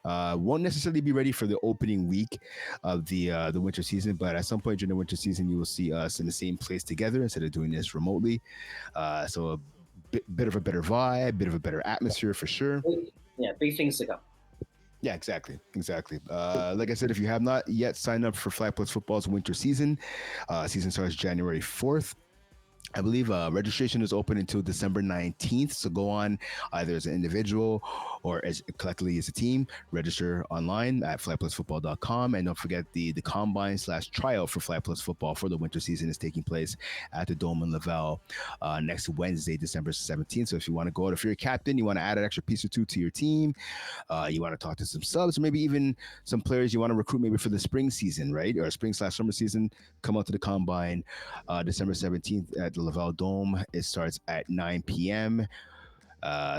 Won't necessarily be ready for the opening week of the winter season, but at some point during the winter season, you will see us in the same place together instead of doing this remotely. So a bit of a better vibe, bit of a better atmosphere for sure. Yeah, big things to come. Yeah, exactly. Like I said, if you have not yet signed up for FlagPlus Football's winter season, season starts January 4th. I believe registration is open until December 19th. So go on either as an individual or as collectively as a team. Register online at flagplusfootball.com. And don't forget the combine / tryout for FlagPlus Football for the winter season is taking place at the Dome in Laval next Wednesday, December 17th. So if you want to go out, if you're a captain, you want to add an extra piece or two to your team, you want to talk to some subs, or maybe even some players you want to recruit maybe for the spring season, right? Or spring / summer season, come out to the combine December 17th at the Laval Dome. It starts at 9 p.m.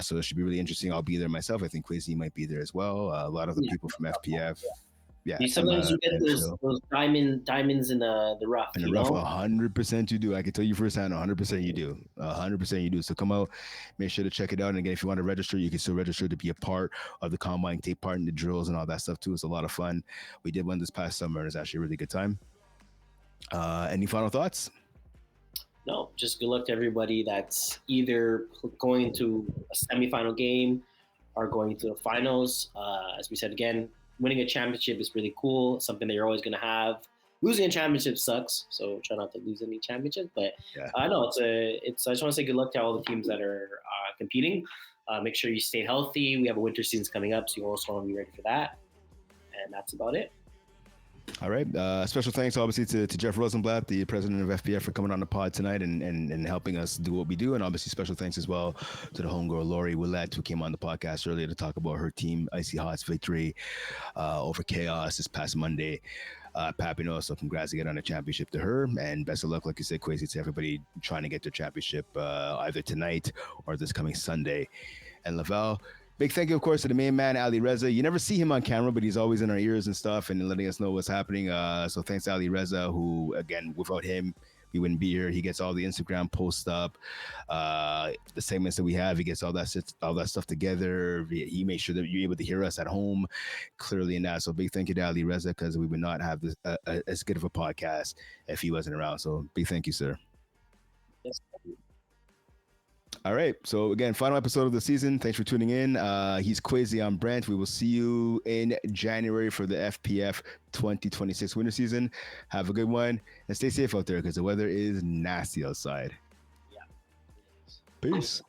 So it should be really interesting. I'll be there myself. I think Quaysie might be there as well. A lot of the people from FPF. Yeah. Sometimes you get those diamonds in the rough. In the rough, 100% you do. I can tell you firsthand, 100% you do. 100% you do. So come out, make sure to check it out. And again, if you want to register, you can still register to be a part of the combine, take part in the drills and all that stuff too. It's a lot of fun. We did one this past summer, and it's actually a really good time. Any final thoughts? No, just good luck to everybody that's either going to a semifinal game or going to the finals. As we said again, winning a championship is really cool, something that you're always going to have. losing a championship sucks, so try not to lose any championships. But Yeah. I know it's. I just want to say good luck to all the teams that are competing. Make sure you stay healthy. We have a winter season coming up, so you also want to be ready for that. And that's about it. All right. Special thanks, obviously, to Jeff Rosenblatt, the president of FPF, for coming on the pod tonight and helping us do what we do. And obviously, special thanks as well to the homegirl, Lory Ouellette, who came on the podcast earlier to talk about her team, Icy Hot's victory over Chaos this past Monday. Papino, so congrats again on the championship to her. And best of luck, like you said, Quaysie, to everybody trying to get their championship either tonight or this coming Sunday. And Laval, big thank you, of course, to the main man, Ali Reza. You never see him on camera, but he's always in our ears and stuff and letting us know what's happening. So thanks to Ali Reza, who, again, without him, we wouldn't be here. He gets all the Instagram posts up, the segments that we have. He gets all that stuff together. He makes sure that you're able to hear us at home clearly in that. So big thank you to Ali Reza, because we would not have this as good of a podcast if he wasn't around. So big thank you, sir. Yes. All right. So again, final episode of the season. Thanks for tuning in. He's Quaysie. I'm Brent. We will see you in January for the FPF 2026 winter season. Have a good one and stay safe out there because the weather is nasty outside. Yeah. Peace.